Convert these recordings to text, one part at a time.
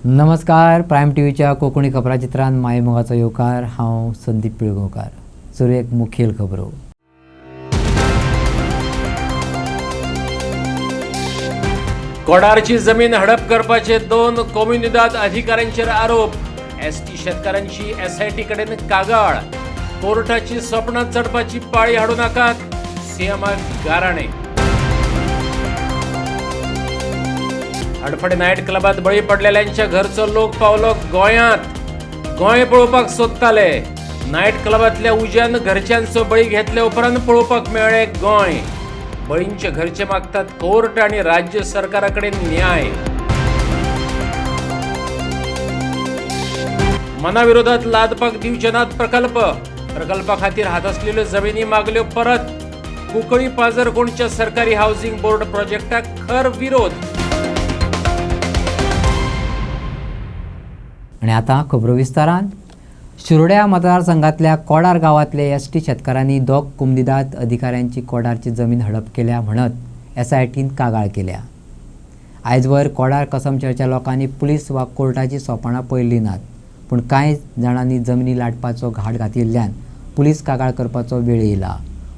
नमस्कार. प्रायम टीव्हीच्या कोकणी खबराचित्रांत मायमोगाचो येवकार. हांव संदीप पिळगांवकार. सुरवेक मुखेल खबरो. कोडारची जमीन हडप करपाचे 2 कम्युनिदाद अधिकाऱ्यांचेर आरोप. एसटी शेतकारांची एसआयटी कडेन कागाळ. कोर्टाची स्वप्नां चडपाची पाळी हाडूं नाकात, सीएमाक गाराणे. आडफडे नायट क्लबात बळी पडलेल्यांच्या घरचो लोक पावलो गोंयांत. गोंय पळोवपाक सोदताले. नायट क्लबांतल्या उज्यान घरच्यांचो बळी घेतले उपरांत पळोवपाक मेळ्ळे गोंय. बळींचे घरचे मागतात कोर्ट आणि राज्य सरकारा कडेन न्याय. मना विरोधात लादपाक दिवचे नात प्रकल्पा खातीर हात असलेल्यो जमिनी मागल्यो परत. कुंकळी पाजरकोणच्या सरकारी हाऊसिंग बोर्ड प्रोजेक्टाक खर विरोध. आणि आता खबरो विस्तारान. शिरोड्या मतदारसंघातल्या कोडार गांवांतले एसटी शेतकारांनी 2 कुमदिदाद अधिकाऱ्यांची कोडारची जमीन हडप केल्या म्हणत एसआयटीन कागाळ केल्या. आयजवर कोडार कसमचेरच्या लोकांनी पुलीस वा कोर्टाची सोपणां पळयल्लीं नात, पूण कांय जाणांनी जमनी लाटपाचो घाट घातिल्ल्यान पुलीस कागाळ करपाचो वेळ येयला.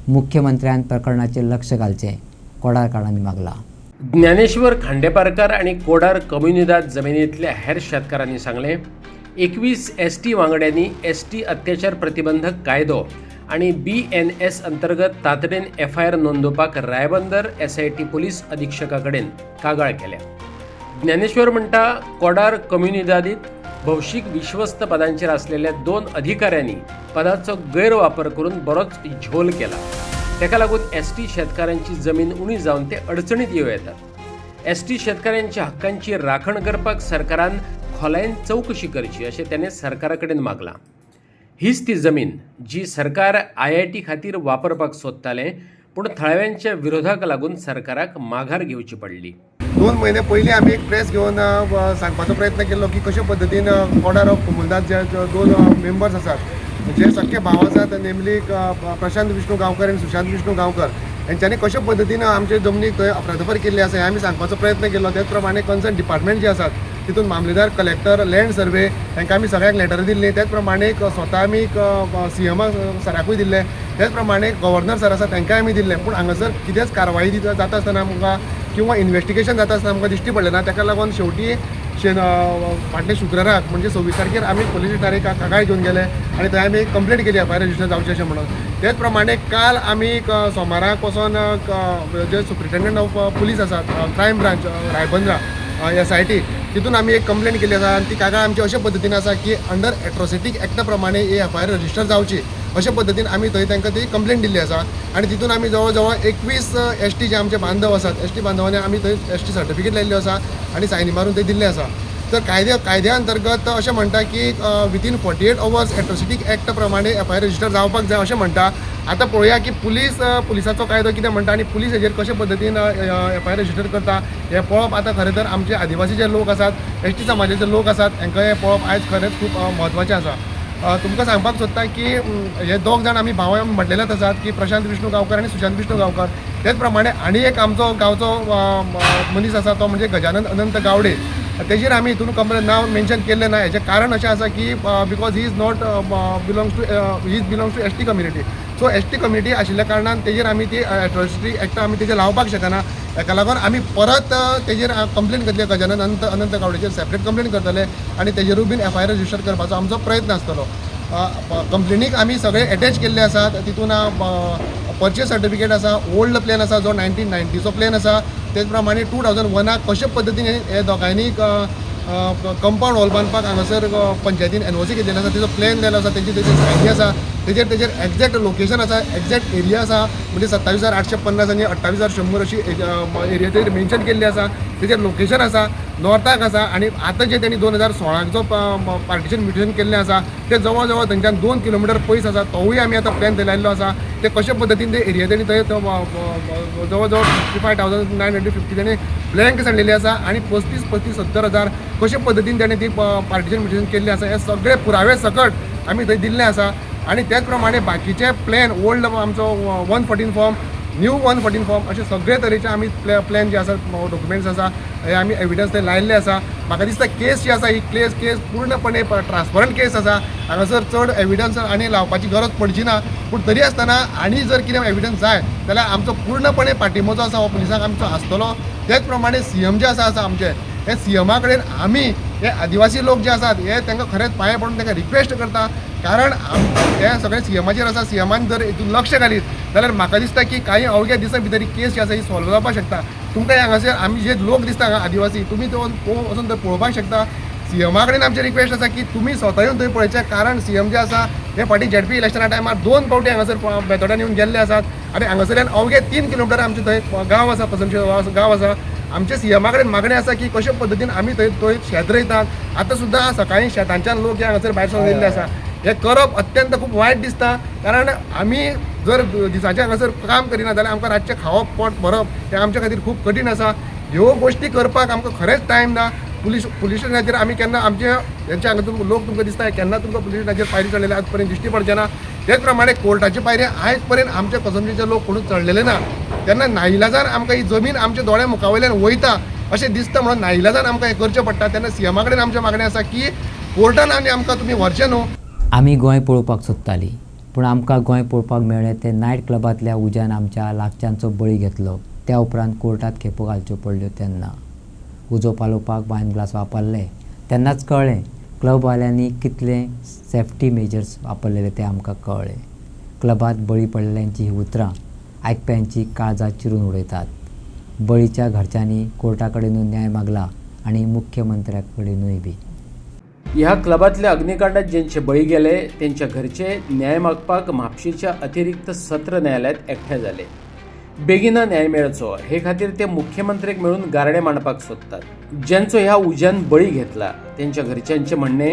मुख्यमंत्र्यान प्रकरणाचेर लक्ष घालचें कोडारकारांनी मागला. ज्ञानेश्वर खांडेपारकार आणि कोडार कम्युनिदाद जमिनींतल्या हेर शेतकारांनी सांगले, 21 एसटी वांगड्यांनी एसटी अत्याचार प्रतिबंधक कायदो आणि BNS अंतर्गत तातडीन FIR नोंदवपाक रायबंदर एसआयटी पोलीस अधीक्षका कडेन कागाळ केल्या. ज्ञानेश्वर म्हणटा, कोडार कम्युनिदादीत भौशीक विश्वस्त पदांचेर असलेल्या 2 अधिकाऱ्यांनी पदाचो गैरवापर करून बरोच झोल केला. तेका लागून एसटी शेतकारांची जमीन उणी जावन ते अडचणीत येवं येतात. एसटी शेतकारांच्या हक्कांची राखण करपाक सरकारान खोलायेन चौकशी करची अशें त्याने सरकारा कडेन मागलां. हीच ती जमीन जी सरकार IIT खातीर वापरपाक सोदताले, पूण थळाव्यांच्या विरोधाक लागून सरकाराक माघार घेवची पडली. 2 महिने पयलीं आमी एक प्रेस घेवन सांगपाचो प्रयत्न केलो की कशा पद्दतीन कोडार ऑफ कम्युनिदाद जे 2 मेंबर्स आसात, जे सख्खे भाव आसात, नेमली प्रशांत विष्णू गांवकर आनी सुशांत विष्णू गांवकर, हेंच्यांनी कशा पद्दतीन आमचे जमनीक थंय अफरातफर केल्ली आसा हें आमी सांगपाचो प्रयत्न केलो. त्याच प्रमाणे कन्सर्न डिपार्टमेंट जे आसात तितून मामलेदार, कलेक्टर, लँड सर्वे हांकां आमी सगळ्यांक लेटर दिल्ली. त्याच प्रमाणे स्वता आमी CM सराकूय दिल्ले. त्याच प्रमाणे गव्हर्नर सर आसा तांकांय आमी दिल्ले. पूण हांगासर कितेंच कारवाई जाता आसतना आमकां किंवा इन्व्हेस्टिगेशन जाता आसतना आमकां दिश्टी पडलें ना. ताका लागून शेवटी फाटल्या शुक्राराक म्हणजे 26 तारखेर आमी पुलीस स्टेशनार कागाळ घेवन गेले आणि थंय आमी कंप्लेंट केली FIR रजिस्टर जावचें अशें म्हणून. त्याच प्रमाणे काल आमी सोमाराक वचोन जे सुप्रिटेंडंट ऑफ पुलीस आसात, क्रायम ब्रांच रायबंद्रा SIT, तितून आमी एक कंप्लेंट केली आसा आनी ती कागाळ आमची अशे पद्दतीन आसा की अंडर एट्रोसिटी एक्टा प्रमाणे ही FIR रजिस्टर जावची अशे पद्दतीन आमी थंय तांकां ती कंप्लेंट दिल्ली आसा. आनी तितून आमी जवळ जवळ 21 ST जे आमचे बांधव आसात, ST बांधवांनी आमी थंय ST सर्टिफिकेट लायिल्लो आसा आनी सायनी मारून थंय दिल्ले आसा. तर कायद्या अंतर्गत अशें म्हणटा की विथीन 48 hours एट्रोसिटी एक्ट प्रमाणे FIR रजिस्टर जावपाक जाय अशें म्हणटा. आतां पळोवया की पुलिसाचो कायदो कितें म्हणटा आनी पुलीस हेजेर कशे पद्दतीन FIR रजिस्टर करता हें पळोवप आतां खरें तर आमचे आदिवासी जे लोक आसात, ST समाजाचे लोक आसात, हांकां हें पळोवप आयज खरेंच खूब म्हत्वाचें आसा. तुमकां सांगपाक सोदता की हे 2 जाण आमी भाव म्हटलेलेच आसात की प्रशांत विष्णू गांवकर आनी सुशांत विष्णू गांवकर. तेच प्रमाणे आनी एक आमचो गांवचो मनीस आसा तो म्हणजे गजानन अनंत गावडे. तेजेर आमी हितून कंप्लेन नांव मेन्शन केल्लें ना. हेजें कारण अशें आसा की because he is not belongs to ST community. So ST community आशिल्ल्या कारणान तेजेर आमी ती एट्रोसिटी एक्ट आमी तेजेर लावपाक शकना. हेका लागून आमी परत तेजेर कंप्लेन करतले, गजानन अनंत गावडेचेर सेपरेट कंप्लेन करतले आनी तेजेरूय बीन FIR रजिस्टर करपाचो आमचो प्रयत्न आसतलो. कंप्लेनीक आमी सगळे अटॅच केल्ले आसात. तितून परचेस सर्टिफिकेट आसा, ओल्ड प्लॅन आसा जो 1990चो प्लॅन आसा. तेच प्रमाणे 2001 कशे पद्दतीन हे दोगांयनी कंपाऊंड वॉल बांदपाक हांगासर पंचायतीन NOC घेतलेलो आसा, तेजो प्लॅन दिलो आसा, तेजेर सायनी आसा, तेजेर एक्झॅक्ट लोकेशन आसा, एक्झॅक्ट एरिया आसा. म्हणजे 27,850 आनी 28,100 अशी एरियाचेर मेन्शन केल्ली आसा. तेजेर लोकेशन आसा, नॉर्थाक आसा. आनी आतां जे तेणी 2016 जो पार्टिशन म्युटेशन केल्लें आसा ते जवळ जवळ थंयच्यान 2 किलोमिटर पयस आसा. तोवूय आमी आतां प्लॅन लायिल्लो आसा. ते कशे पद्दतीन ते एरिया तेणी थंय जवळ जवळ 55,950 तेणी ब्लँक सांडलेली आसा आनी 35,70,000 कशे पद्दतीन तेणें ती पार्टिशन म्युटेशन केल्लें आसा. हे सगळे पुरावे सकट आमी थंय दिल्ले आसा. आणि त्याचप्रमाणे बाकीचे प्लॅन ओल्ड आमचो 114 फॉर्म न्यू 114 फॉर्म अशे सगळे तरेचे आमी प्लॅन जे आसा डॉक्युमेंट्स आसा हे आमी एविडन्स ते लायिल्ले आसा. म्हाका दिसता केस जी आसा ही केस पूर्णपणे ट्रान्सपरंट केस आसा. हांगासर चड एविडन्स आनी लावपाची गरज पडची ना. पूण तरी आसतना आनी जर कितें एविडन्स जाय जाल्यार आमचो पूर्णपणे पाठिंबो आसा हो पुलिसांक आमचो आसतलो. तेच प्रमाणे CM जे आसा आमचे हे CMा कडेन आमी हे आदिवासी लोक जे आसात हे तांकां खरेंच पांये पडून तांकां रिक्वेस्ट करता. कारण हे सगळे CMाचेर आसा. CMान जर हितून लक्ष घालीत जाल्यार म्हाका दिसता की काही अवघ्या दिसां भितर ही केस जी आसा ही सॉल्व जावपाक शकता. तुमकां हांगासर आमी जे लोक दिसता हांगा आदिवासी तुमी तो वचून थंय पळोवपाक शकता. CMा कडेन आमची रिक्वेस्ट आसा की तुमी स्वता येवन थंय पळयचें. कारण CM जे आसा हे फाटीं ZP इलेक्शना टायमार 2 फावटी हांगासर बेतोड्यान येवन गेल्ले आसात आनी हांगासरल्यान अवघे 3 किलोमिटर आमचे थंय गांव आसा पसंतचे गांव आसा. आमचे CMा कडेन मागणी आसा की कशे पद्दतीन आमी थंय शेत रोयतात. आतां सुद्दां सकाळीं शेतांच्यान लोक हे हांगासर भायर सरून येयल्ले आसा. हे करप अत्यंत खूब वायट दिसता. कारण आमी जर दिसाचें हांगासर काम करिना जाल्यार आमकां रातचें खावप पोट भरप हें आमच्या खातीर खूब कठीण आसा. ह्यो गोश्टी करपाक आमकां खरेंच टायम ना. पुलीस स्टेशनाचेर आमी केन्ना आमचे हेंचे हांगा लोक तुमकां दिसता केन्ना तुमकां पुलीस स्टेशनाचेर पायरी चडलेले आज पर्यंत दिश्टी पडचें ना. तेच प्रमाणे कोर्टाची पायरी आयज पर्यंत आमचे पसंतीचे लोक कोणूच चडलेले ना. तेन्ना नाइलाजान आमकां ही जमीन आमच्या दोळ्या मुखावयल्यान वयता अशें दिसता म्हणून नाइलाजान आमकां हें करचें पडटा. तेन्ना CMा कडेन आमची मागणी आसा की कोर्टान आनी आमकां तुमी व्हरचें न्हू. आमी गोंय पळोवपाक सोदतालीं पूण आमकां गोंय पळोवपाक मेळ्ळें ते नायट क्लबांतल्या उज्यान आमच्या लागच्यांचो बळी घेतलो. त्या उपरांत कोर्टात खेपो घालच्यो पडल्यो. तेन्ना उजो पालोवपाक वायन ग्लास वापरले तेन्नाच कळ्ळें क्लबवाल्यांनी कितले सेफ्टी मेजर्स वापरलेले ते आमकां कळ्ळें. क्लबांत बळी पडलेल्यांची ही उतरां आयकप्यांची काळजां चिरून उडयतात. बळीच्या घरच्यांनी कोर्टा कडेनूय न्याय मागला आनी मुख्यमंत्र्या कडेनूय बी. ह्या क्लबातल्या अग्निकांडात ज्यांचे बळी गेले त्यांच्या घरचे न्याय मागपाक म्हापशेच्या अतिरिक्त सत्र न्यायालयात एकठांय जाले. बेगिना न्याय मेळचो हे खातीर ते मुख्यमंत्र्याक मेळून गारणे मांडपाक सोदतात. ज्यांचो ह्या उज्यान बळी घेतला त्यांच्या घरच्यांचे म्हणणे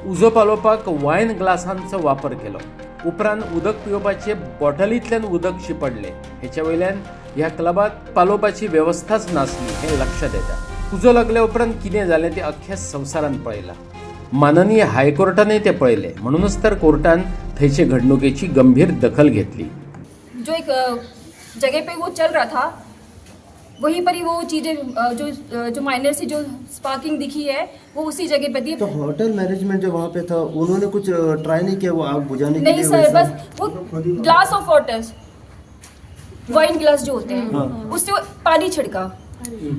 उजो पालोवपाक वायन ग्लासांचो वापर केलो. उपरांत उदक पिवपाचे बॉटलींतल्यान उदक शिपडले. हेच्या वयल्यान ह्या क्लबात पालोवपाची वेवस्थाच नासली हें लक्षात येता. उजो लागल्या उपरांत कितें जालें तें अख्ख्या संवसारान पळयलां. माननीय हायकोर्टानय ते पळयले. म्हणूनच तर कोर्टान थंयचे घडणुकेची गंभीर दखल घेतली. जो एक जगह पे वो चल रहा था वहीं पर ही वो चीज़ें जो माइनर से जो स्पार्किंग दिखी है वो उसी जगह पे थी. तो होटल मैनेजमेंट जो वहाँ पे था उन्होंने कुछ ट्राई नहीं किया वो आग बुझाने के नहीं लिए? सर, बस वो glass of waters wine glass जो होते हैं उससे वो पानी छिड़का.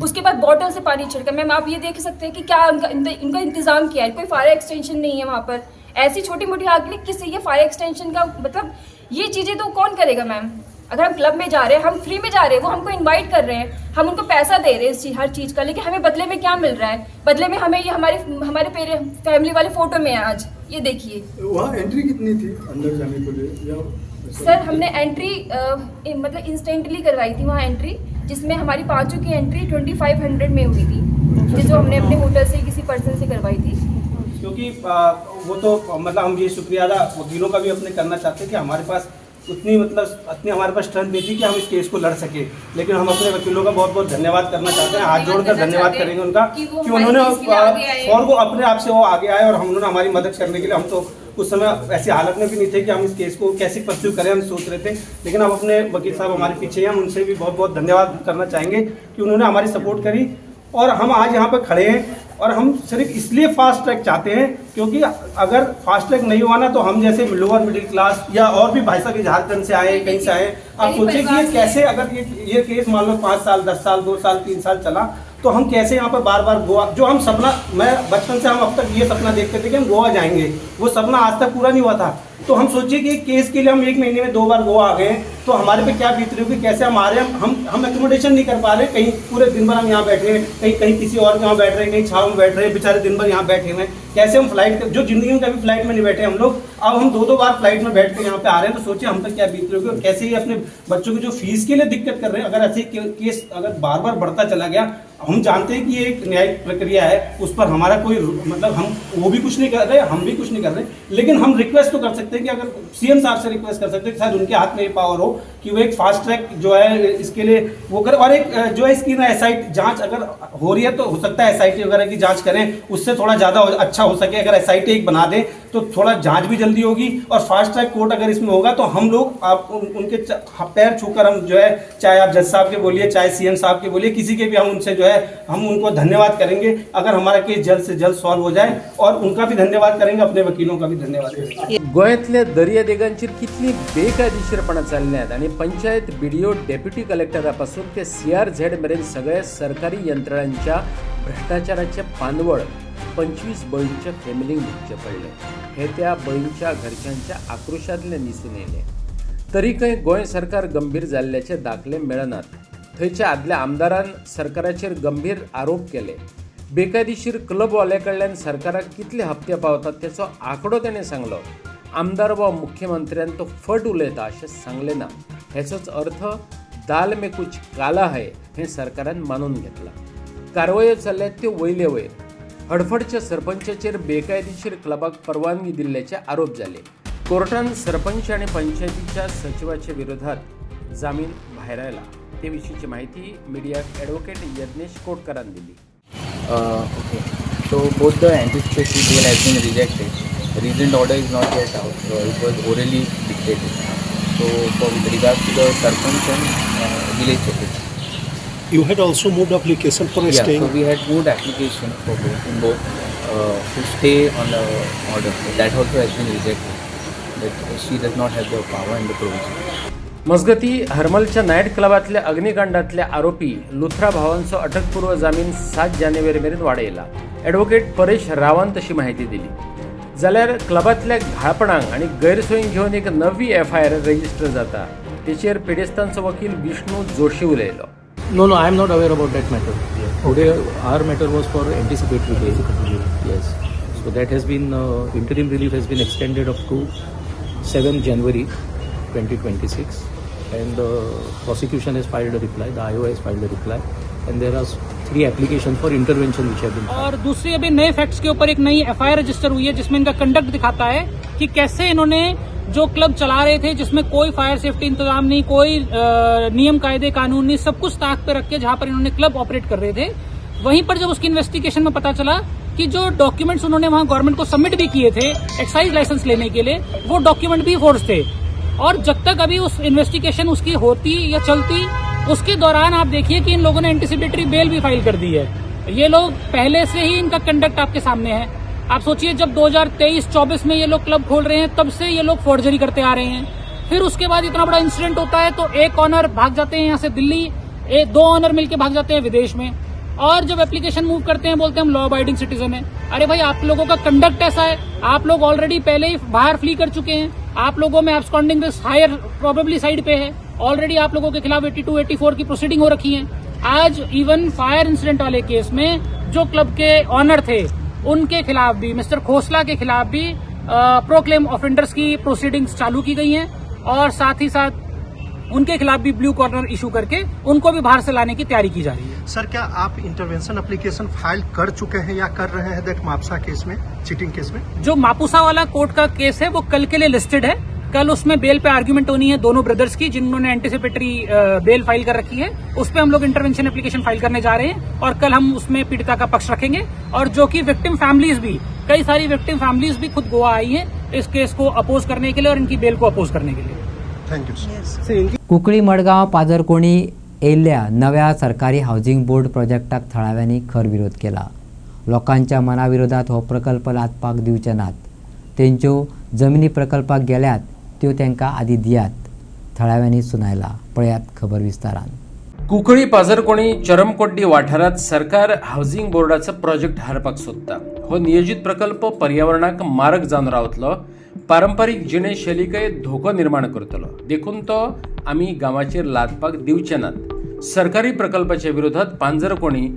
उसके बाद बॉटल से पानी छिड़का. मैम आप ये देख सकते हैं कि क्या इनका इंतजाम किया है. कोई फायर एक्सटेंशन नहीं है वहाँ पर. ऐसी छोटी मोटी आग के लिए किसी ये फायर एक्सटेंशन का मतलब ये चीज़ें तो कौन करेगा मैम. अगर हम क्लब में जा रहे हैं हम फ्री में जा रहे हैं. वो हमको इनवाइट कर रहे हैं. हम उनको पैसा दे रहे हैं हर चीज़ का. लेकिन हमें बदले में क्या मिल रहा है. बदले में हमें ये हमारे फैमिली वाले फ़ोटो में है. आज ये देखिए वहाँ एंट्री कितनी थी अंदर जाने के लिए? सर हमने एंट्री मतलब इंस्टेंटली करवाई थी वहाँ एंट्री, जिसमें हमारी पाँचों की एंट्री 2500 में हुई थी जो हमने अपने होटल से किसी पर्सन से करवाई थी. क्योंकि वो तो मतलब हम ये शुक्रिया अदा वकीलों का भी अपने करना चाहते हैं कि हमारे पास उतनी हमारे पास स्ट्रेंथ नहीं थी कि हम इस केस को लड़ सके. लेकिन हम अपने वकीलों का बहुत बहुत धन्यवाद करना चाहते हैं. हाथ जोड़कर धन्यवाद करेंगे उनका कि उन्होंने और वो अपने आप से वो आगे आए और उन्होंने हमारी मदद करने के लिए. हम तो उस समय ऐसी हालत में भी नहीं थे कि हम इस केस को कैसे परस्यू करें हम सोच रहे थे. लेकिन हम अपने वकील साहब हमारे पीछे हैं. हम उनसे भी बहुत बहुत धन्यवाद करना चाहेंगे कि उन्होंने हमारी सपोर्ट करी और हम आज यहाँ पर खड़े हैं. और हम सिर्फ इसलिए फास्ट ट्रैक चाहते हैं क्योंकि अगर फास्ट ट्रैक नहीं हुआ ना तो हम जैसे लोअर मिडिल क्लास या और भी भाई साहब झारखंड से आए कहीं से आए, आप सोचिए कि ये कैसे अगर ये केस मान लो 5 साल 10 साल 2 साल 3 साल चला तो हम कैसे यहाँ पर बार बार गोवा जो हम सपना मैं बचपन से हम अब तक ये सपना देखते थे कि हम गोवा जाएंगे, वो सपना आज तक पूरा नहीं हुआ था. तो हम सोचिए कि केस के लिए हम 1 महीने में 2 बार गोवा आ गए तो हमारे पे क्या बीत रही होगी. कैसे हम आ रहे हैं, हम एकोमोडेशन नहीं कर पा रहे. कहीं पूरे दिन भर हम यहाँ बैठे हैं, कहीं किसी और के यहाँ बैठ रहे हैं, कहीं छाव में बैठ रहे हैं, बेचारे दिन भर यहाँ बैठे हुए हैं. कैसे हम फ्लाइट जो जिंदगी में कभी फ्लाइट में नहीं बैठे हम लोग, अब हम 2-2 बार फ्लाइट में बैठ कर यहाँ पे आ रहे हैं. तो सोचिए हम तक क्या बीत रही होगी. और कैसे ही अपने बच्चों की जो फीस के लिए दिक्कत कर रहे हैं. अगर ऐसे केस अगर बार बार बढ़ता चला गया, हम जानते हैं कि ये एक न्यायिक प्रक्रिया है, उस पर हमारा कोई मतलब हम वो भी कुछ नहीं कर रहे, हम भी कुछ नहीं कर रहे. लेकिन हम रिक्वेस्ट तो कर सकते हैं कि अगर CM साहब से रिक्वेस्ट कर सकते हैं कि शायद उनके हाथ में ये पावर हो कि वो एक फास्ट ट्रैक जो है इसके लिए वो कर, और एक जो है इसकी ना SIT जांच अगर हो रही है तो हो सकता है SIT वगैरह की जांच करें, उससे थोड़ा ज़्यादा अच्छा हो सके। अगर SIT एक बना दे तो थोड़ा जांच भी जल्दी होगी, और फास्ट ट्रैक कोर्ट अगर इसमें होगा तो हम लोग आप उनके पैर छूकर हम जो है, चाहे आप जज साहब के बोलिए, चाहे CM साहब के बोलिए, किसी के भी हम उनसे जो है हम उनको धन्यवाद करेंगे अगर हमारा केस जल्द से जल्द सॉल्व हो जाए, और उनका भी धन्यवाद करेंगे, अपने वकीलों का भी धन्यवाद करेंगे। गोंयांतल्या दर्या देगांचेर कितली बेकायदेशीरपणां चल्ल्यात आनी पंचायत BDO डेप्युटी कलेक्टरापासून ते CRZ मेरेन सगळ्या सरकारी यंत्रणांच्या भ्रष्टाचाराचे पानवळ 25 बळींच्या फॅमिलींक भोगचे पडले। हे त्या बळींच्या घरच्यांच्या आक्रोशांतल्यान दिसून येयले। तरीकय गोंय सरकार गंभीर जाल्ल्याचे दाखले मेळनात। थंयच्या आदल्या आमदारान सरकाराचेर गंभीर आरोप केले। बेकायदेशीर क्लबवाल्या कडल्यान सरकाराक कितले हप्ते पावतात त्याचो आंकडो ताणें सांगलो। आमदार वा मुख्यमंत्र्यान तो फट उलयता अशें सांगलें ना। हेचोच अर्थ दाल में कुछ काला है हे सरकारान मानून घेतला। कारवायो चल्ल्यात त्यो वयले वयर। हडफडच्या सरपंचाचेर बेकायदेशीर क्लबाक परवानगी दिल्ल्याचे आरोप जाले। कोर्टान सरपंच आणि पंचायतीच्या सचिवाच्या विरोधात जामीन भायर आयला। ते विशींची माहिती मिडियाक ॲडव्होकेट यज्ञेश कोटकरान दिली। Okay. So both the anticipatory bail has been rejected. The reasoned order is not yet out. It was orally dictated. So with regards to the sarpanch and village secretary. You had also moved application for Yeah, staying. so we had moved application for both to stay on the order. That also has been rejected. That she does not have the power and the provision. मजगती हरमलच्या night क्लबातल्या अग्निकांडातल्या आरोपी लुथरा भावांचो अटकपूर्व जामीन 7 जानेवारी मेरेन वाडयला। Advocate Paresh रावंत अशी माहिती दिली। जाल्यार क्लबातल्या घाळपणांक आणि गैरसोयींक घेवन एक नवी FIR रजिस्टर जाता। तेचेर पेडेस्तानचो वकील विष्णू जोशी उलयलो। No, I am not aware about that matter. Today, our matter was for anticipatory bail. Yes. So that has been, interim relief has been extended up to 7 January 2026. And the prosecution has filed a reply, the IO has filed a reply. And there are 3 applications for intervention which have been filed. और दूसरी अभी नए facts के ऊपर एक नई FIR register हुई है जिसमें इनका कंडक्ट दिखाता है कि कैसे इन्होंने जो क्लब चला रहे थे जिसमें कोई फायर सेफ्टी इंतजाम नहीं, कोई नियम कायदे कानून नहीं, सब कुछ ताक पे रख के जहां पर इन्होंने क्लब ऑपरेट कर रहे थे, वहीं पर जब उसकी इन्वेस्टिगेशन में पता चला कि जो डॉक्यूमेंट्स उन्होंने वहां गवर्नमेंट को सबमिट भी किए थे एक्साइज लाइसेंस लेने के लिए, वो डॉक्यूमेंट भी फोर्स थे। और जब तक अभी उस इन्वेस्टिगेशन उसकी होती या चलती, उसके दौरान आप देखिए कि इन लोगों ने एंटीसिपेटरी बेल भी फाइल कर दी है। ये लोग पहले से ही इनका कंडक्ट आपके सामने है। आप सोचिए जब 2023-24 में ये लोग क्लब खोल रहे हैं तब से ये लोग फोर्जरी करते आ रहे हैं। फिर उसके बाद इतना बड़ा इंसिडेंट होता है तो एक ऑनर भाग जाते हैं यहाँ से दिल्ली, 2 ऑनर मिलकर भाग जाते हैं विदेश में, और जब एप्लीकेशन मूव करते हैं बोलते हैं हम लॉ अबाइडिंग सिटीजन है। अरे भाई, आप लोगों का कंडक्ट ऐसा है, आप लोग ऑलरेडी पहले ही बाहर फ्ली कर चुके हैं, आप लोगों में absconding risk higher probably side पे है, ऑलरेडी आप लोगों के खिलाफ 82-84 की प्रोसीडिंग हो रखी है। आज इवन फायर इंसिडेंट वाले केस में जो क्लब के ऑनर थे उनके खिलाफ भी, मिस्टर खोसला के खिलाफ भी प्रोक्लेम ऑफेंडर्स की प्रोसीडिंग्स चालू की गई हैं, और साथ ही साथ उनके खिलाफ भी ब्लू कॉर्नर इशू करके उनको भी बाहर से लाने की तैयारी की जा रही है। सर, क्या आप इंटरवेंशन एप्लीकेशन फाइल कर चुके हैं या कर रहे हैं दैट मापुसा केस में, चीटिंग केस में? जो मापुसा वाला कोर्ट का केस है वो कल के लिए लिस्टेड है। कल उसमें बेल पे आर्ग्यूमेंट होनी है दोनों ब्रदर्स की जिन्होंने एंटीसिपेटरी बेल फाइल कर रखी है। उस पर हम लोग इंटरवेंशन एप्लीकेशन फाइल करने जा रहे हैं और कल हम उसमें पीड़िता का पक्ष रखेंगे। और जो कि विक्टिम फैमिलीज भी, कई सारी विक्टिम फैमिलीज भी खुद गोवा आई हैं इस केस को अपोज करने के लिए और इनकी बेल को अपोज करने के लिए। Thank you. कुंकळी मडगांव पाजरकोणी येयल्ल्या नव्या सरकारी हावजिंग बोर्ड प्रोजेक्टाक थळाव्यांनी खर विरोध केला। लोकांच्या मनाविरोधात हो प्रकल्प लादपाक दिवचे नात, तेंच्यो जमिनी प्रकल्पाक गेल्यात त्यो तांकां आदी दियात, थळाव्यांनी सुनायला। पळयात खबर विस्तारान। कुंकळी पाजरकोणी चरमकोड्डी वाठारात सरकार हावजिंग बोर्डाचो प्रोजेक्ट हाडपाक सोदता। हो नियोजित प्रकल्प पर्यावरणाक मारक जावन रावतलो, पारंपारीक जिणेशैलीकय धोको निर्माण करतलो, देखून तो आमी गांवाचेर लादपाक दिवचे नात। सरकारी प्रकल्पाच्या विरोधात पांजरकोणी,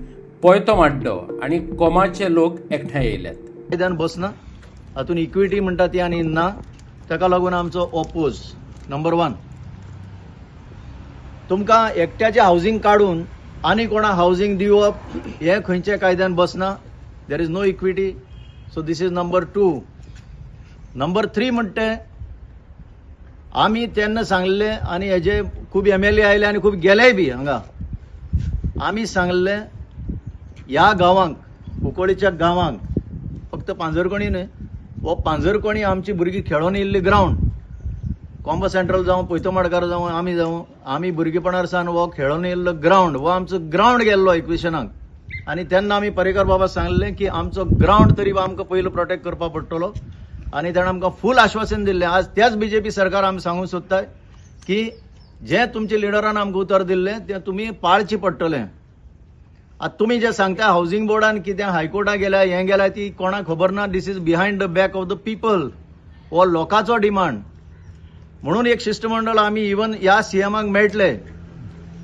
पोयतो माड्डो आणि कोमाचे लोक एकठांय येयल्यात। मैदान बसना हातून इक्विटी म्हणटा ती आनी ना, ताका लागून आमचो ओपोज नंबर 1। तुमकां एकट्याचें हावजिंग काडून आनी कोणा हावजिंग दिवप हें खंयच्या कायद्यान बसना। There is no equity, so this is number 2। Number 3 म्हणटे आमी तेन्ना सांगले आनी हेजे खूब MLA आयले आनी खूब गेलेय बी हांगा. आमी सांगले ह्या गांवांक कुंकळीच्या गांवांक फक्त पांजरकणी न्हय, हो पांजरकणी आमची भुरगीं खेळून येयल्ली ग्रावंड. कॉम्बो सेंट्रल जावं पैतमाडकार जावं आमी भुरगेपणार सावन हो खेळून येयल्लो ग्रावंड, हो आमचो ग्रावंड गेल्लो 21 आनी तेन्ना आमी पर्रीकर बाबा सांगलें की आमचो ग्रावंड तरी आमकां पयलो प्रोटेक्ट करपा पडटलो आनी ताणें आमकां फूल आश्वासन दिल्लें. आज त्याच BJP सरकार आमी सांगूंक सोदताय की जें तुमच्या लिडरान आमकां उतर दिल्लें तें तुमी पाळचें पडटलें. आतां तुमी जें सांगता हावजींग बोर्डान कितें हायकोर्टाक गेल्या हें गेल्या ती कोणाक खबर ना. This is behind the back of the people. हो लोकांचो डिमांड. म्हणून एक शिष्टमंडळ आमी इवन ह्या CMाक मेळटले.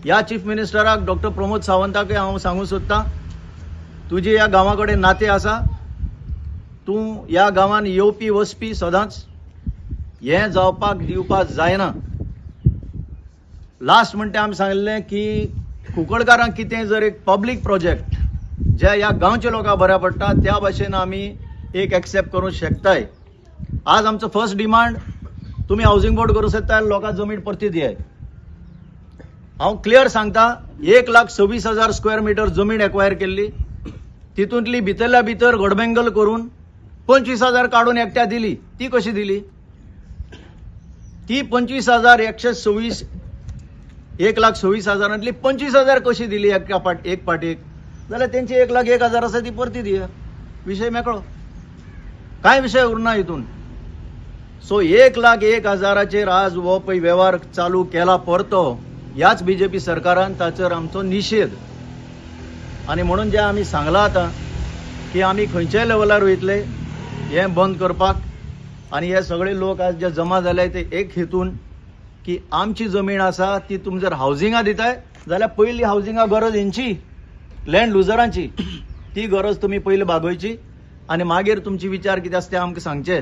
ह्या चीफ मिनिस्टराक डॉक्टर प्रमोद सावंताकय हांव सांगूंक सोदतां तुजी ह्या गांवा कडेन नातें आसा. तूं ह्या गांवांत येवपी वचपी सदांच हें जावपाक दिवपाक जायना. लास्ट म्हणटा आमी सांगलें की कुंकळकारांक कितें जर एक पब्लीक प्रोजेक्ट जे ह्या गांवच्या लोकांक बऱ्या पडटा त्या भाशेन आमी एक एक्सेप्ट करूंक शकताय. आज आमचो फर्स्ट डिमांड तुमी हावजींग बोर्ड करूंक सोदता लोकांक जमीन परती दियात. हांव क्लियर सांगता 1,26,000 स्क्वेअर मीटर जमीन एक्वायर केल्ली. तितूंतली भितरल्या भितर घोडबेंगल करून 25,000 काडून एकट्या दिली. ती कशी दिली? ती 25,126 1,26,000तली 25,000 कशी दिली एक पाटेक? जाल्यार तेंची 1,01,000 आसा ती परती दिया. विशय मेकळो. कांय विशय उरना हितून. सो 1,01,000चेर आज हो पळय वेव्हार चालू केला परतो ह्याच BJP सरकारान ताचेर आमचो निशेध. आनी म्हणून जें आमी सांगलां आतां की आमी खंयच्याय लेवलार वयतले हें बंद करपाक. आनी हे सगळे लोक आज जे जमा जाले ते एक हेतून की आमची जमीन आसा ती तुमी जर हावजिंगा दिताय जाल्यार पयली हावजिंगा गरज हेंची लँड लुजरांची. ती गरज तुमी पयली भागोवची आनी मागीर तुमचे विचार कितें आसा ते आमकां सांगचे.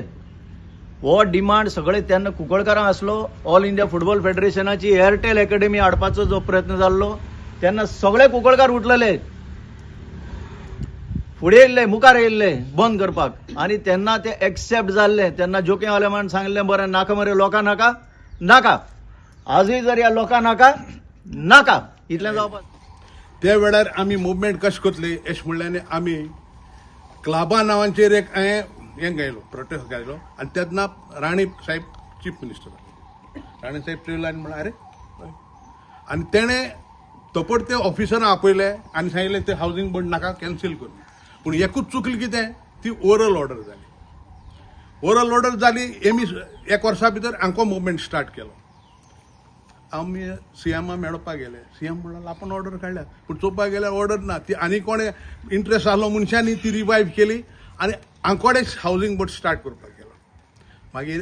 हो डिमांड सगळे तेन्ना कुंकळकारांक आसलो. ऑल इंडिया फुटबॉल फेडरेशनाची एअरटेल अकॅडमी हाडपाचो जो प्रयत्न जाल्लो तेन्ना सगळे कुंकळकार उठलेले, फुडें येयल्ले, मुखार येयल्ले बंद करपाक. आनी तेन्ना ते एक्सेप्ट जाल्ले. तेन्ना जोकेवाले म्हणून सांगलें बरें नाका मरे लोकां नाका नाका. आजूय जर ह्या लोकां नाका नाका इतलें जावपाक. त्या वेळार आमी मुवमेंट कशें करतली अशें म्हणल्यार आमी क्लाबा नांवाचेर एक हें गायलो प्रोटेस्ट गायलो आनी तेन्ना राणी साहेब चीफ मिनिस्टर राणी साहेब ट्रेल आनी म्हणल्यार अरे आनी तेणें तपट ते ऑफिसरांक आपयले आनी सांगिल्लें ते हावजींग बोर्ड नाका कॅन्सील करून. पूण एकूच चुकली कितें ती ओरल ऑर्डर जाली. ओरल ऑर्डर जाली आमी 1 वर्सा भितर आमको मुवमेंट स्टार्ट केलो. आमी CMा मेळपाक गेले. CM म्हणलो आपण ऑर्डर काडल्या पूण चोवपाक गेल्यार ऑर्डर ना. ती आनी कोणे इंट्रस्ट आसलो मनशांनी ती रिवायव केली आनी आंकोडे हावजींग बोर्ड स्टार्ट करपाक गेलो. मागीर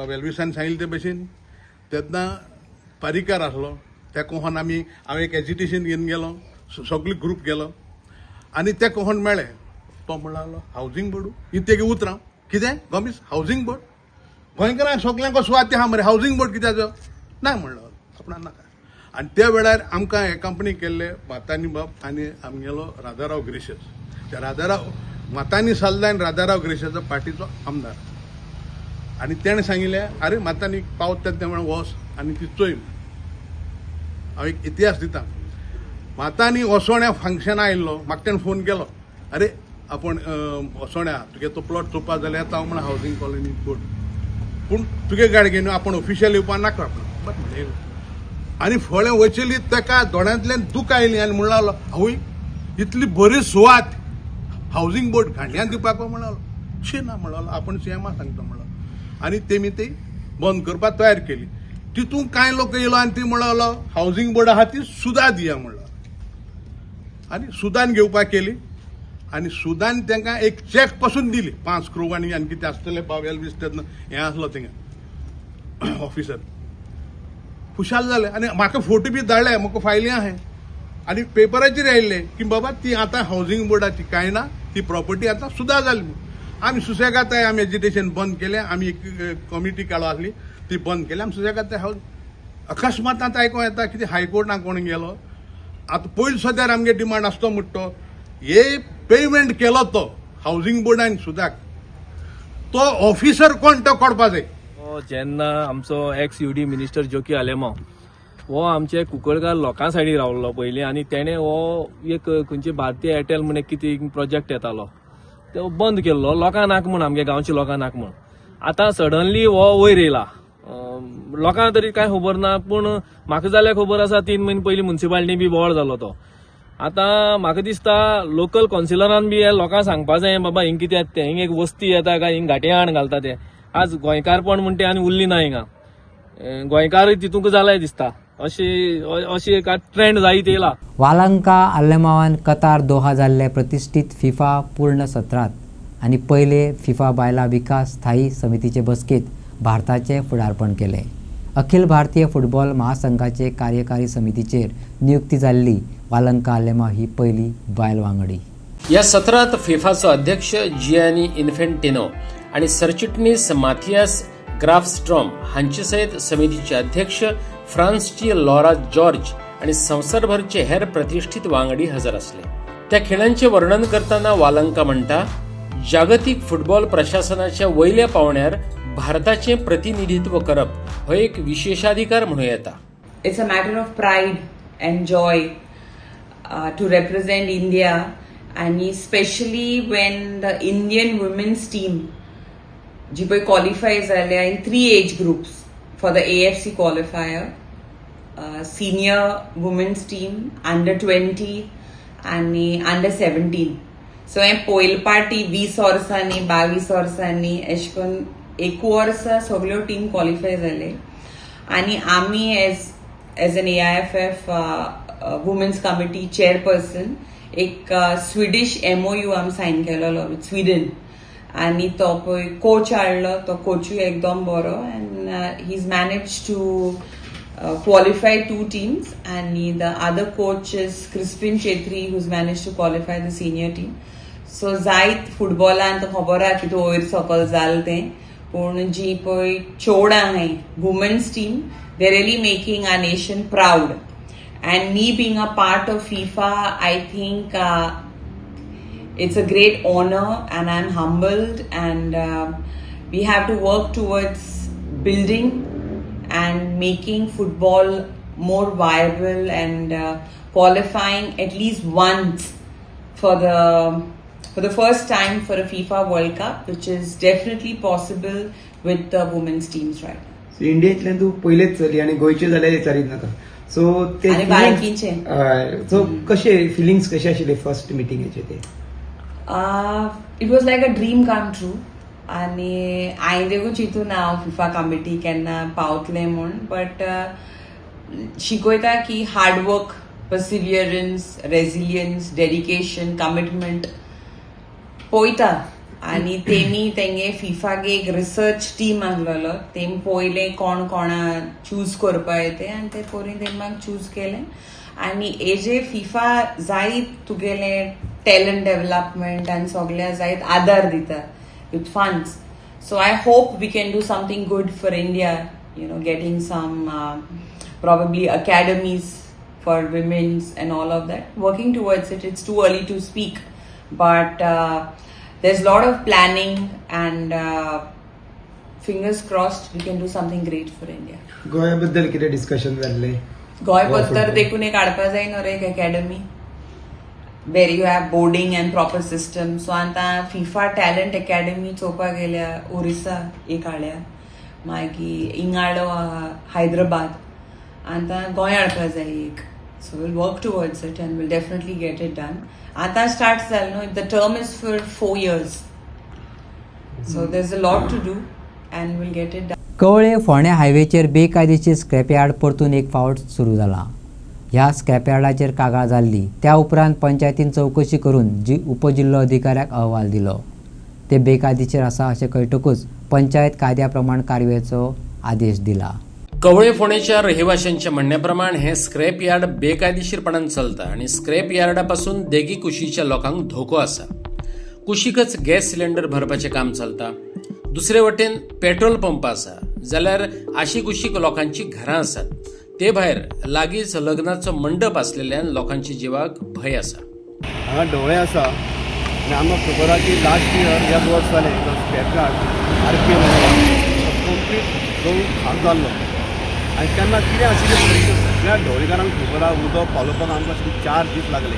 वेलविसान सांगिल्ले ते भशेन तेन्ना पारीकार आसलो त्या कोहन हांव एक एजिटेशन घेवन गेलो. सगळे ग्रूप गेलो आनी ते कोहन मेळ्ळे. तो म्हणलो हावजींग बोर्डू ही तेगे उतरां कितें गमीस हावजींग बोर्ड गोंयकारांक सगळ्यांक स्वाती आहा मरे हावजींग बोर्ड कित्याचो ना म्हणलो आपणाक नाका. आनी त्या वेळार आमकां हे कंपनी केल्ले मातानी बाब आनी आमी गेलो राजाराव ग्रेशियस. त्या राजाराव मातानी साल्ला आनी राजाराव ग्रेशियसा पार्टीचो आमदार. आनी तेणें सांगिल्लें अरे मातानी पावत ते म्हणून वच आनी ती चोय. हांव एक इतिहास दिता. मातानी ओसोण्या फंक्शना आयिल्लो म्हाका तेणें फोन केलो अरे आपण ओसोण्या तुगे तो प्लॉट चोवपा जाल्यार येता हांव म्हणून हावजींग कॉलनी बोर्ड पूण तुगे गाडयेन आपण ऑफिशियल येवपा नाका बट म्हणलें. आनी फळे वचली ताका दोळ्यांतल्यान दूख आयली आनी म्हणलो आवय इतली बरी सुवात हावजींग बोर्ड घाणल्यान दिवपाक म्हणलो शी ना म्हणलो आपण CMा सांगता म्हणलो. आनी तेमी ती बंद करपाक तयार केली. तितून कांय लोक येयलो आनी ती म्हणलो हावजींग बोर्ड आहा ती सुदा दिया म्हणलो आनी सुदान घेवपाक केली. आनी सुदान तांकां एक चॅक पासून दिली 5 crore आनी कितें आसतलें पावेल वीस तेन्ना हें आसलो थिंगा ऑफिसर. खुशाल जाले आनी म्हाका फोटो बी धाडले म्हाका फायली आहाय आनी पेपराचेर आयिल्ले की बाबा ती आतां हावजींग बोर्डाची कांय ना ती प्रॉपर्टी आतां सुदा जाली. आमी सुसेगाद आमी एजिटेशन बंद केलें. आमी एक कमिटी काडू आसली ती बंद केली. आमी सुसेगाद हावज अकस्मात आतां आयकूं येता कितें हायकोर्टाक कोण गेलो. आतां पयलीं सद्यार आमगे डिमांड आसतो म्हणटो हे पेमेंट केलो तो हावजींग बोर्डान सुदाक तो ऑफिसर कोण तो काडपा जाय. जेन्ना आमचो एक्स UD मिनिस्टर जोकी आलेमांव हो आमचे कुंकळकार लोकां सायडीक रावल्लो पयलीं आनी तेणें हो एक खंयची भारतीय एअरटेल म्हण एक कितें प्रोजेक्ट येतालो तो बंद केल्लो लोकांक नाका म्हण आमगे गांवच्या लोकांक नाका म्हण. आतां सडनली हो वयर येयला. लोकांक तरी कांय खबर ना पूण म्हाका जाल्यार खबर आसा 3 म्हयने पयलीं म्युन्सिपालिटी बी बोवाळ जालो तो. आतां म्हाका दिसता लोकल कावन्सिलरान बी लोकांक सांगपा जाय बाबा हिंग कितें येता तें हिंग एक वस्ती येता काय हिंग घाटेआण घालता ते. आज गोंयकारपण म्हण ते आनी उरली ना हिंगा. गोंयकार तितूंक जालाय दिसता अशी एक ट्रेंड जायत येयला. वालंका आल्लेमावान कतार दोहा जाल्ले प्रतिश्ठीत फिफा पूर्ण सत्रांत आनी पयले फिफा बायलां विकास स्थायी समितीचे बसकेंत भारताचे फुडारपण केले. अखिल भारतीय फुटबॉल महासंघाचे कार्यकारी समितीचेर नियुक्ती जाल्ली वालंका आल्लेमाव ही पहिली बायल वांगडी. या सत्रात फिफाचो अध्यक्ष जियानी इन्फेंटिनो आणि सरचिटणीस माथियास ग्राफस्ट्रॉम हांचे सयत समितीचे अध्यक्ष फ्रान्सची लॉरा जॉर्ज आणि संवसारभरचे हेर प्रतिष्ठीत वांगडी हजर असले. त्या खेळांचे वर्णन करताना वालंका म्हणटा, जागतिक फुटबॉल प्रशासनाच्या वयल्या पावण्यार भारताचे प्रतिनिधित्व करप हो एक विशेषाधिकार म्हणून येता. It's a matter of pride and joy to represent India, and especially when the Indian women's team जी पळय qualify जाल्या in 3 age groups for the AFC qualifier, senior women's team, under 20 आणि under 17. सो हे पयले party 20 वर्सांनी 22 वर्सांनी अशें करून 1 वर्सा सगळ्यो टीम क्वॉलिफाय जाले आनी आमी as an AIFF women's committee chairperson एक स्विडिश MOU आमी सायन केलेलो विथ स्वीडन आनी तो पळय कोच हाडलो. तो कोचूय एकदम बरो and he is manage to qualify 2 teams and the other coach is Crispin Chetri who's managed to qualify the senior team. So जायत फुटबॉलान तो खबर आहा की तो वयर सकल जाल तें पूण जी पळय चोड आहाय women's team they really making our nation proud and me being a part of FIFA, I think it's a great honor and I'm humbled and we have to work towards building and making football more viable and qualifying at least once for the first time for a FIFA World Cup, which is definitely possible with the women's teams right now. So इंडियातल्यान तू पहिलेच चली आणि गोयचे जाल्यार विचारीत नाका. So ते आणि बाळकींचे so कशे feelings कशे आशिल्ले फर्स्ट मिटिंगेचे ते? It was like a dream come true आनी हांवें देखून चिंतून हांव फिफा कमिटी केन्ना पावतलें म्हूण बट शिकयता की हार्डवर्क पर्सिवियरन्स रेजिलियन्स डेडिकेशन कमिटमेंट पळयता आनी तेमी तेंगे फिफाक एक रिसर्च टीम आहलोलो तेम पयलें कोण कोणा चूज करपा येते आनी ते पयलीं तेमाक चूज केलें आनी हेजे फिफा जायत तुगेले टॅलंट डेव्हलपमेंट आनी सगळ्या जायत आदार दिता with funds. So I hope we can do something good for India, you know, getting some probably academies for women's and all of that. Working towards it. It's too early to speak, but there's a lot of planning and fingers crossed we can do something great for India. गोया बद्दल कितें discussion जाल्ले? गोय बद्दल देखून एक हाडपा जाय न्हू रे एक academy where you have boarding and proper system. So आता FIFA Talent Academy चोवपा गेल्या ओरिसा एक हाडल्या मागीर इंगाडो हैदराबाद आता गोंय हाडपा जाय एक. So we'll work towards it and we'll definitely get it done. आता स्टार्ट जालें न्हू. The term is for 4 years. So there's a lot to do and we'll get it done. Kavale फोंड्या हायवेचेर बेकायदेशीर स्क्रॅपयार्ड परतून एक फावट सुरू जाला. ह्या स्क्रॅपयार्डाचेर कागाळ जाल्ली त्या उपरांत पंचायतीन चवकशी करून उपजिल्लो अधिकाऱ्याक अहवाल दिलो. ते बेकायदेशीर आसा अशें कळटकूच पंचायत कायद्या प्रमाण कारवायेचो आदेश दिला. कवळे फोंडेच्या रहिवाशांच्या म्हणण्याप्रमाणे हे स्क्रॅप यार्ड बेकायदेशीरपणान चलता आणि स्क्रॅप यार्डापासून देगी कुशीच्या लोकांक धोको आसा. कुशीकच गॅस सिलेंडर भरपाचें काम चलता. दुसरे वटेन पेट्रोल पंप आसा जाल्यार आशी कुशीक लोकांची घरां आसात. ते भायर लागींच लग्नाचो मंडप आसलेल्यान लोकांच्या जिवाक भय आसा. हांगा डोळे आसा आनी आमकां खबर आहा की लास्ट इयर ह्या वर्स जालें स्क्रॅप यार्ड RPM कंप्लीट गळून खाक जाल्लो आनी तेन्ना कितें आशिल्लें सगळ्या ढवळीकारांक खबर आहा उदक पावलोवपाक आमकां अशें 4 दीस लागले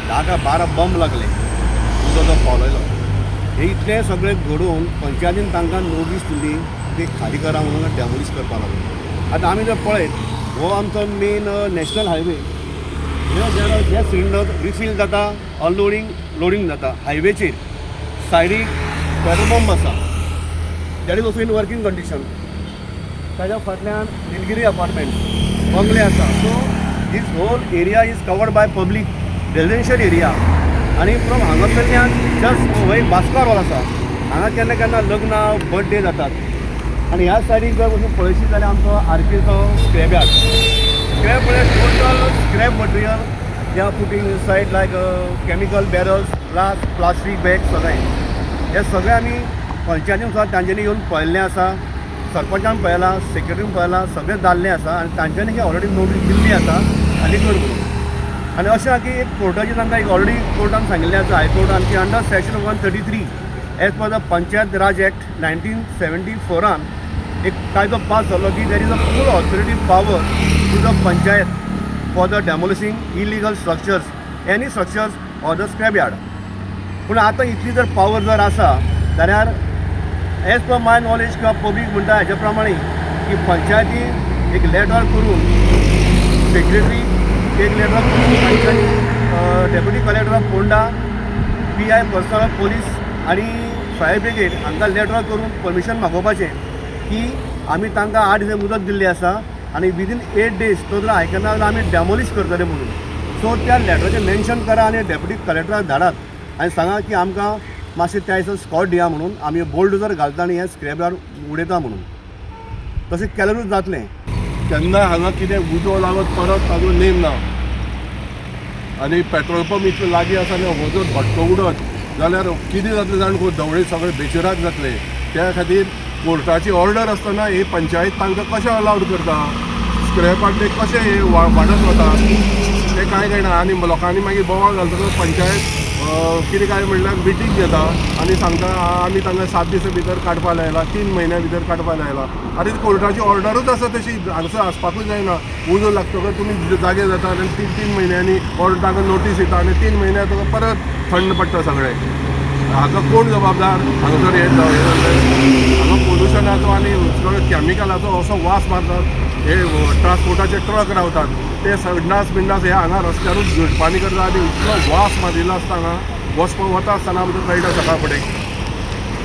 10 काय 12 बंब लागले उदक जो पावलयलो हे इतले सगळे घडोवन पंचायतीन तांकां नोटीस दिली ते खाली करा म्हणून डॅमोलिश करपाक लागले. आतां आमी जर पळयत हो आमचो मेन नॅशनल हायवे जे सिलिंडर रिफील जाता अनलोडिंग लोडिंग जाता हायवेचेर सायडीक पेट्रोल पंप आसा that is also in working condition. ताज्या फाटल्यान निलगिरी अपार्टमेंट बंगले आसा. So this whole area is covered by public residential area आनी फ्रॉम हांगासरल्यान जस्ट हो एक बास्कार हॉल आसा हांगा केन्ना केन्ना लग्न बर्थडे जातात आनी ह्या सायडीक जर वचून पळयशी जाल्यार आमचो आरकेचो स्क्रॅप यार्ड स्क्रॅप म्हळ्यार total scrap material they are putting inside like chemical barrels glass plastic bag सगळें हे सगळें आमी पंचायतीन सुद्दां तांच्यांनी येवन पळयल्लें आसा. सरपंचान पळयलां सेक्रेटरीन पळयलां सगळें जाल्लें आसा आनी तांच्यांनी ही ऑलरेडी नोटीस दिल्ली आसा आनी कर म्हणून. आनी अशें आहा की एक कोर्टाची तांकां एक ऑलरेडी कोर्टान सांगिल्लें आसा हायकोर्टान की under section 133 as per the panchayat Raj act 1974 एक कायदो पास जालो की there is a full authority power to the panchayat for the demolishing illegal structures any structures or the scrap yard. पूण आतां इतली जर पावर जर आसा जाल्यार एज पर माय नॉलेज किंवा पब्लीक म्हणटा हाजे प्रमाणे की पंचायतीन एक लेटर करून सेक्रेटरी एक लेटर करून तांच्यांनी deputy collector of Phonda PI personal police आनी फायर ब्रिगेड हांकां लेटर करून परमिशन मागोवपाचें की आमी तांकां 8 दीस मुदत दिल्ली आसा आनी विदीन 8 days तो जर आयकना जाल्यार आमी डॅमोलिश करतले म्हणून. सो त्या लेटराचें मेन्शन करा आनी डेप्युटी कलेक्टराक धाडात आनी सांगा की आमकां मातशें त्या दिसा स्कॉट दिया म्हणून आमी बोल्डोजर घालता आनी हें स्क्रॅप यार्ड उडयता म्हणून. तशें केल्यारूच जातलें. केन्ना हांगा कितें उजो लागत परत ताजो नेम ना आनी पेट्रोल पंप इतलो लागीं आसा आनी हो जर भट्टो उडत जाल्यार कितें जातलें जाण धवळे सगळे बेचिराक जातले. त्या खातीर कोर्टाची ऑर्डर आसतना ही पंचायत तांकां कशें अलावड करता स्क्रॅपाक ते कशें हे वाडत वता तें कांय कळना. आनी लोकांनी मागीर बोवाळ घालतकच पंचायत कितें काय म्हणल्यार मिटींग घेता आनी सांगता आमी तांकां 7 दिसां भितर काडपा लायला 3 म्हयन्या भितर काडपा लायला. आनी कोर्टाची ऑर्डरूच आसा तशी हांगसर आसपाकूच जायना. उजो लागतकच तुमी जागे जाता आनी 3 म्हयन्यांनी ऑर्डर तांकां नोटीस येता आनी 3 म्हयन्यां परत थंड पडटा सगळें. हाका कोण जबाबदार हांगासर हे हांगा पोल्युशनाचो आनी कॅमिकलाचो असो वास मारतात. हे ट्रान्सपोर्टाचे ट्रक रावतात ते संडास बिंडास हे हांगा रस्त्यारूच झुडपाणी करता आनी इतलो वास मारिल्लो आसता हांगा वचपाक वता आसतना भितर कळटा सकाळ फुडें.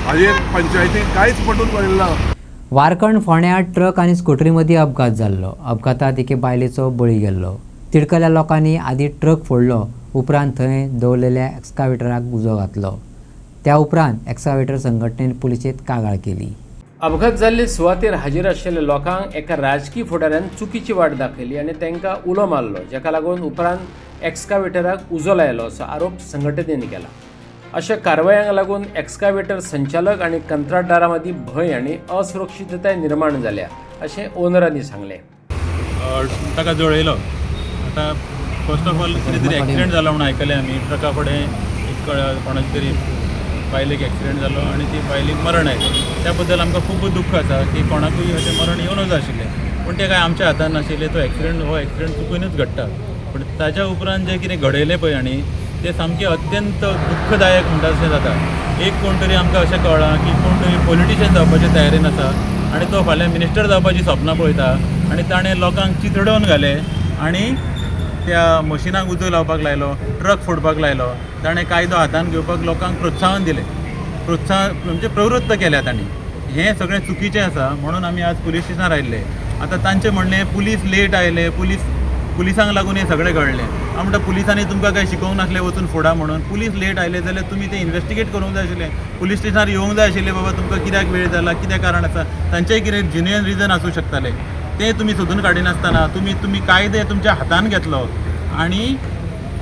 हाजेर पंचायतीक कांयच पटून पळयना. वारकण फोंड्या ट्रक आनी स्कुटरी मदीं अपघात जाल्लो. अपघातांत एके बायलेचो बळी गेल्लो. तिडकल्या लोकांनी आदी ट्रक फोडलो उपरांत थंय दवरलेल्या एक्स्कावेटराक उजो घातलो. त्या उपरांत एक्स्कावेटर संघटनेन पुलिशेंत कागाळ केली. अपघात जाल्ले सुवातेर हाजीर आशिल्ल्या लोकांक एका राजकीय फुडाऱ्यान चुकीची वाट दाखयली आनी तांकां उलो मारलो जाका लागून उपरांत एक्स्कावेटराक उजो लायलो असो आरोप संघटनेन केला. अशा कारवायांक लागून एक्स्कावेटर संचालक आनी कंत्राटदारां मदीं भंय आनी असुरक्षितताय निर्माण जाल्या अशें ओनरांनी सांगलें. ताका जळयलो. आतां फर्स्ट ऑफ ऑल कितें तरी एक्सिडेंट जालो म्हणून आयकलें आमी. ट्रका फुडें एक कोणाची तरी बायलेक एक्सिडेंट जालो आनी ती बायलेक मरण आयलें. त्या बद्दल आमकां खूब दुख्ख आसा की कोणाकूय अशें मरण येवंक जाय आशिल्लें पूण तें कांय आमच्या हातान नाशिल्लें. तो एक्सिडेंट चुकूनच घडटा. पूण ताच्या उपरांत जें कितें घडयलें पळय आनी तें सामकें अत्यंत दुख्खदायक म्हणटा तशें जाता. एक कोण तरी आमकां अशें कळ्ळां की कोण तरी पॉलिटिशियन जावपाचे तयारेन आसा आनी तो फाल्यां मिनिस्टर जावपाची सपनां पळयता आनी ताणें लोकांक चिथडोवन घाले आनी त्या मशिनाक उजो लावपाक लायलो, ट्रक फोडपाक लायलो. ताणें कायदो हातान घेवपाक लोकांक प्रोत्साहन दिलें. म्हणजे प्रवृत्त केल्या तांणी. हें सगळें चुकीचें आसा म्हणून आमी आज पुलीस स्टेशनार आयिल्ले. आतां तांचें म्हणलें पुलीस लेट आयले, पुलिसांक लागून हें सगळें घडलें. हांव म्हणटा पुलिसांनी तुमकां काय शिकोवंक नासलें वचून फोडा म्हणून. पुलीस लेट आयले जाल्यार तुमी तें इन्वेस्टिगेट करूंक जाय आशिल्लें. पुलीस स्टेशनार येवंक जाय आशिल्लें बाबा तुमकां कित्याक वेळ जाला, कितें कारण आसा. तांचेंय कितें जेन्युइन रिजन आसूं शकतालें. तें तुमी सोदून काडिनासतना तुमी कायदे तुमच्या हातान घेतलो आनी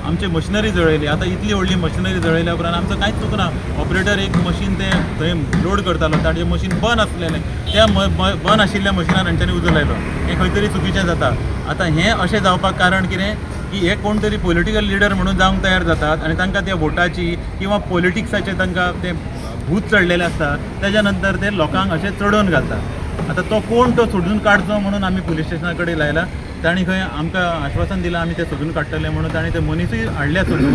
आमची मशिनरी जळयली. आतां इतली व्हडली मशिनरी जळयल्या उपरांत आमचं कांयच चुकना. ऑपरेटर एक मशीन तें थंय लोड करतालो ताचें मशीन बंद आसलेलें. त्या बंद आशिल्ल्या मशिनार तांच्यांनी उजो लायलो. हें खंय तरी चुकीचें जाता. आतां हें अशें जावपाक कारण कितें की हे कोण तरी पॉलिटिकल लिडर म्हणून जावंक तयार जातात आनी तांकां त्या वोटाची किंवा पॉलिटिक्साचें तांकां तें भूत चडलेलें आसता. तेज्या नंतर ते लोकांक अशें चडोवन घालतात. आता तो कोण तो सोडून काडचो म्हणून आमी पुलीस स्टेशना कडेन लायला. तांणी खंय आमकां आश्वासन दिलां आमी ते सोदून काडटले म्हणून, तांणी ते मनीसूय हाडल्या सोदून,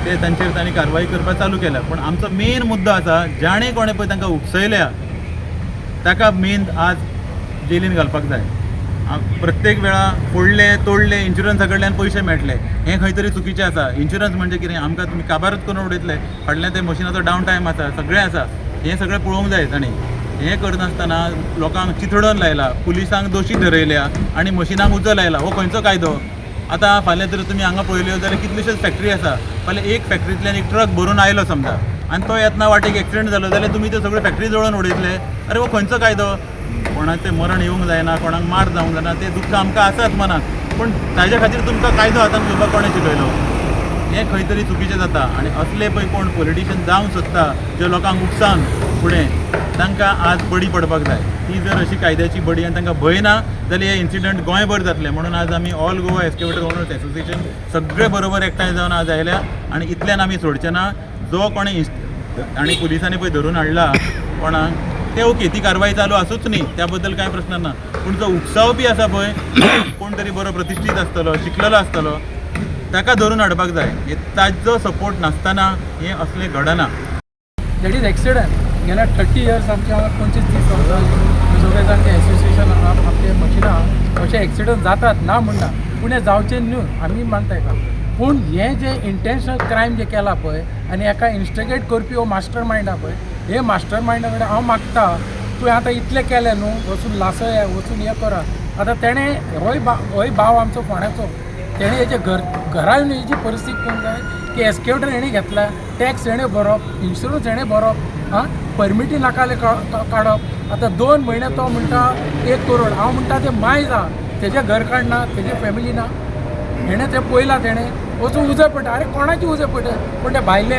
ते तांचेर तांणी कारवाई करपाक चालू केल्या. पूण आमचो मेन मुद्दो आसा, जाणे कोणें पळय तांकां उकसयल्या ताका मेन आज जेलीन घालपाक जाय. प्रत्येक वेळा फोडले तोडले इन्शुरन्सा कडल्यान पयशे मेळटले, हें खंय तरी चुकीचें आसा. इन्शुरन्स म्हणजे कितें, आमकां तुमी काबारूच करून उडयतले, फाटल्यान ते मशिनाचो डावन टायम आसा, सगळें आसा. हें सगळें पळोवंक जाय तांणी. हें करनासतना लोकांक चिथडोन लायला, पुलिसांक दोशी धरयल्या आनी मशिनांक उजो लायला. हो खंयचो कायदो? आतां फाल्यां जर तुमी हांगा पळयल्यो जाल्यार कितल्योश्योच फॅक्टरी आसा. फाल्यां एक फॅक्टरींतल्यान एक ट्रक भरून आयलो समजा आनी तो येतना वाटेक एक्सिडेंट जालो जाल्यार तुमी त्यो सगळ्यो फॅक्टरी जळोवन उडयतले. अरे हो खंयचो कायदो? कोणाचें मरण येवंक जायना, कोणाक मार जावंक जायना, तें दुख्ख आमकां आसात मनाक. पूण ताज्या खातीर तुमकां कायदो हातांत घेवपाक कोणें शिकयलो? हें खंय तरी चुकीचें जाता. आनी असले पळय कोण पॉलिटिशियन जावंक सोदता जे लोकांक उकसावन फुडें, तांकां आज बडी पडपाक जाय. ती जर अशी कायद्याची बडी आनी तांकां भंय ना जाल्यार हे इन्सिडंट गोंयभर जातले. म्हणून आज आमी all Goa excavator owners association सगळे बरोबर एकठांय जावन आज आयल्या आनी इतल्यान आमी सोडचे ना. जो कोणें आनी पुलिसांनी पळय धरून हाडला कोणाक, ते ओके, ती कारवाई चालू आसूच न्ही, त्या बद्दल कांय प्रश्न ना. पूण जो उकसावपी आसा पळय, कोण तरी बरो प्रतिश्ठीत आसतलो, शिकलेलो आसतलो, ताका धरून हाडपाक जाय. ताजो सपोर्ट नासतना हें असलें घडना. That is accident. गेल्या 30 इयर्स आमच्या हांगा 25 दीस सगळे जाण एसोसिएशन आपले मशिनां अशे एक्सिडंट जातात ना म्हणटा, पूण हे जावचे न्हू, आमी मानता हेका. पूण हे जे इंटेन्शनल क्रायम जे केला पळय आनी हेका इन्स्टिगेट करपी हो मास्टर मायंड आहा पळय, हे मास्टर मायंडा कडेन हांव मागता, तुवें आतां इतलें केलें न्हू, वचून लासया, वचून हें करा. आतां तेणें होय भाव आमचो फोंड्याचो, तेणें हेजे घरा येवन हेजी परिस्थिती पळोवंक जाय की एक्सकेवेटर हेणें घेतला, टॅक्स हेणें भरप, इन्शुरन्स हेणें भरप, परमिटी नाकाले काडप. आतां 2 म्हयने तो म्हणटा 1 करोड, हांव म्हणटा तें मायज आहा, तेजें घर काडना, तेजे फॅमिली ना, हेणें तें पयलां, तेणें वचून उजो पडटा. अरे कोणाची उजो पडटा? पूण ते भायले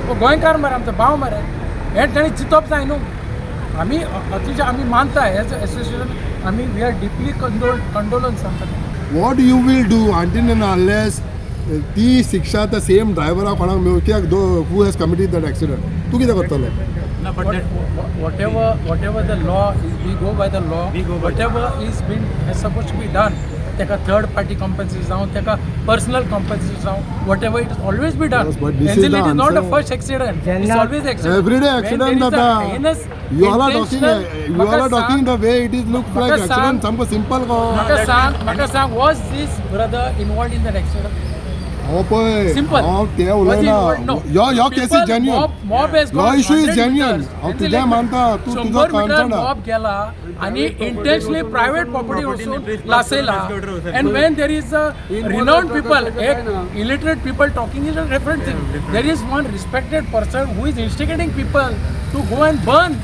गोंयकार मरे, आमचो भाव मरे, हें तेणें चिंतप जाय न्हू. आमी अतिशय आमी मानता एज एसोसिएशन, आमी वी आर डिपली कंडोलन्स सांगता. What you will do until and unless ती शिक्षा त्या सेम ड्रायव्हराक कोणाक मेळूं, कित्याक who has committed that accident, तूं कितें करतलो? whatever the law is, we go by the law. Whatever is been is supposed to be done. Take a third party compensation down, take a personal compensation down. Whatever it is always be done. Yes, but this and is the it is not the answer. first accident. It's always accident. Everyday accident When there is a that heinous you all are intentional- talking the way it is looks like accident. Samko simple go. Maka sang, was this brother involved in that accident? हो पळय, Simple. हांव ते Was he उलयना. involved? No. Your case is People, genuine. mob has Your gone issue is 100 genuine. meters. हांव तुजें मानता, तूं तुजो 100 meter कॉन्सर्न mob गेला आणि intentionally private property वचून लासयला. And when there is a renowned people, illiterate people talking is a different thing. There is one respected person who is instigating people to go and burn.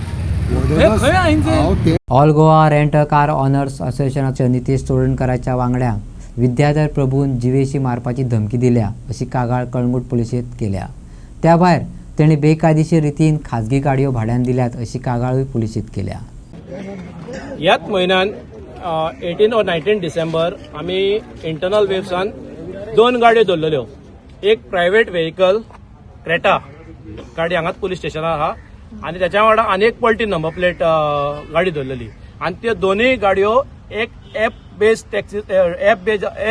हे खंय हांचे? All Goa rent car owners असोसिएशनाच्या नितेश चोडणकराच्या वांगड्यांक विद्याधर प्रभून जिवेशी मारपाची धमकी दिल्या अशी कागाळ कळंगूट पुलिशेंत केल्या. त्या भायर तेणी बेकायदेशीर रितीन खाजगी गाडयो भाड्यान दिल्यात अशी कागाळूय पुलिशेंत केल्या. ह्याच म्हयन्यान 18 or 19 डिसेंबर आमी इंटरनल वेव्सान 2 गाडयो दवरलेल्यो. एक प्रायवेट व्हेकल क्रेटा गाडी हांगाच पुलीस स्टेशनार आहा आनी त्याच्या वांगडा आनी एक पलटी नंबर प्लेट गाडी दवरलेली. आनी त्यो दोनूय गाडयो एक एप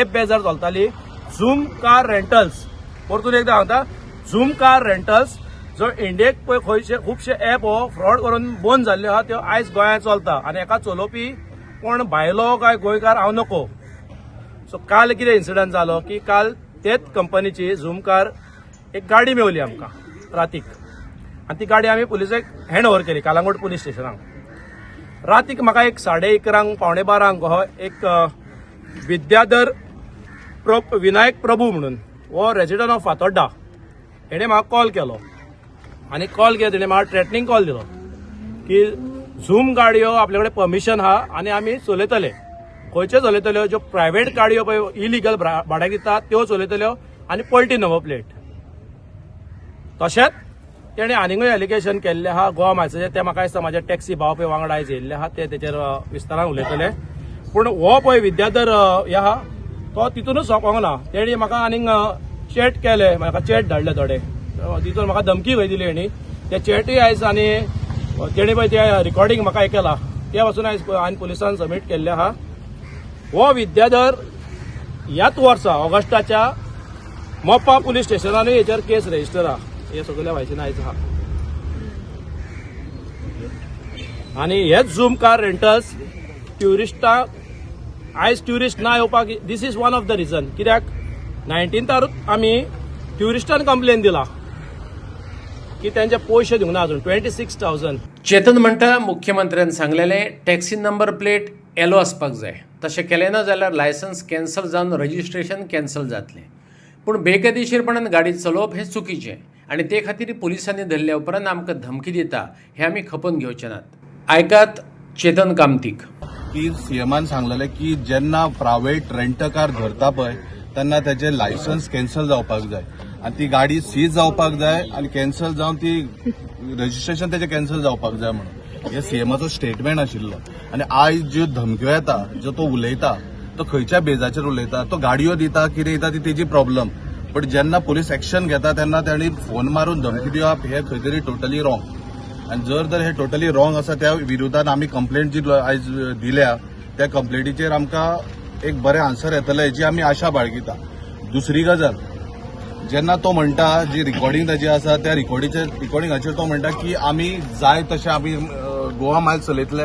बेजार चलताली, झूम कार रेंटल्स. परतून एकदा सांगता, झूम कार रेंटल्स, जो इंडियेक पळय खंयचे खुबशे एप हो फ्रॉड करून बंद जाल्ले आहा, त्यो आयज गोंयांत चलता आनी हेका चलोवपी कोण भायलो काय गोंयकार हांव नको. सो काल कितें इन्सिडंट जालो की काल तेच कंपनीची झूम कार एक गाडी मेवली आमकां रातीक, आनी ती गाडी आमी पुलिसेक हँड ओव्हर केली कालांगूट पुलीस स्टेशनाक. रातीक म्हाका एक 11:30 12:15 हो एक विद्याधर विनायक प्रभू म्हणून हो रेजिडंट ऑफ फातोड्डा, हेणे म्हाका कॉल केलो आनी कॉल केलो तेणे म्हाका थ्रेटनिंग कॉल दिलो की झूम गाडयो आपले कडेन परमिशन आहा आनी आमी चलयतले. खंयच्यो चलयतल्यो? ज्यो प्रायवेट गाडयो पळय इलिगल भाड्याक दितात त्यो चलयतल्यो आनी पलटी नंबर प्लेट. तशेंच तेणे आनीकूय एलिगेशन केल्लें आहा गोवा मायसाचें. ते म्हाका दिसता म्हाजे टॅक्सी भाव पळय वांगडा आयज येयल्ले आहा, ते तेचेर विस्तारान उलयतले. पूण हो पळय विद्याधर हे आहा तो तितूनच सोंपोंक ना. तेणी म्हाका आनीक चॅट केले, म्हाका चॅट धाडले थोडे, तितून म्हाका धमकी खंय दिली हेणी. ते चॅटूय आयज आनी तेणी पळय ते रिकॉर्डिंग म्हाका हे केला ते पासून हांवें पुलिसान सबमीट केल्ले आहा. हो विद्याधर ह्याच वर्सा ऑगस्टाच्या मोपा पुलीस स्टेशनानूय हेचेर केस रजिस्टर आहा. हे सगळे वायसीन आयज आहा. आनी हेच झूम कार रेंटल्स ट्युरिस्टांक आयज ट्युरिस्ट ना येवपाक this is one of the reason. कित्याक 19th आमी ट्युरिस्टान कंप्लेन दिला की त्यांचे पयशे दिवंक ना अजून 26,000. चेतन म्हणटा मुख्यमंत्र्यान सांगलेले टॅक्सी नंबर प्लेट येलो आसपाक जाय. तशें केलें ना जाल्यार लायसन्स कॅन्सल जावन रजिस्ट्रेशन कॅन्सल जातलें. पूण बेकायदेशीरपणान गाडी चलोवप हें चुकीचें आनी ते खातीर पुलिसांनी धरल्या उपरांत आमकां धमकी दिता हें आमी खपोवन घेवचे नात. आयकात चेतन कामतीक. की सीएमान सांगलेलें की जेन्ना प्रायवेट रेंट कार धरता पळय तेन्ना तेजें लायसन्स कॅन्सल जावपाक जाय आनी ती गाडी सीज जावपाक जाय आनी कॅन्सल जावन ती रजिस्ट्रेशन तेजें कॅन्सल जावपाक जाय म्हणून हे सीएमाचो स्टेटमेंट आशिल्लो. आनी आयज ज्यो धमक्यो येता जो तो उलयता तो खंयच्या बेजाचेर उलयता. तो गाडयो दिता कितें दिता ती तेजी प्रॉब्लम. बट जेन्ना पुलीस एक्शन घेता तेन्ना तांणी फोन मारून धमकी दिवप हे खंय तरी टोटली रॉंग. आनी जर हे टोटली रॉंग आसा त्या विरोधात आमी कंप्लेंट जी आयज दिल्या त्या कंप्लेंटीचेर आमकां एक बरें आन्सर येतलें हेची आमी आशा बाळगिता. दुसरी गजाल जेन्ना तो म्हणटा जी रिकॉर्डिंग ताजी आसा त्या रिकॉर्डिंगाचेर तो म्हणटा की आमी जाय तशें आमी गोवा मायल चलयतले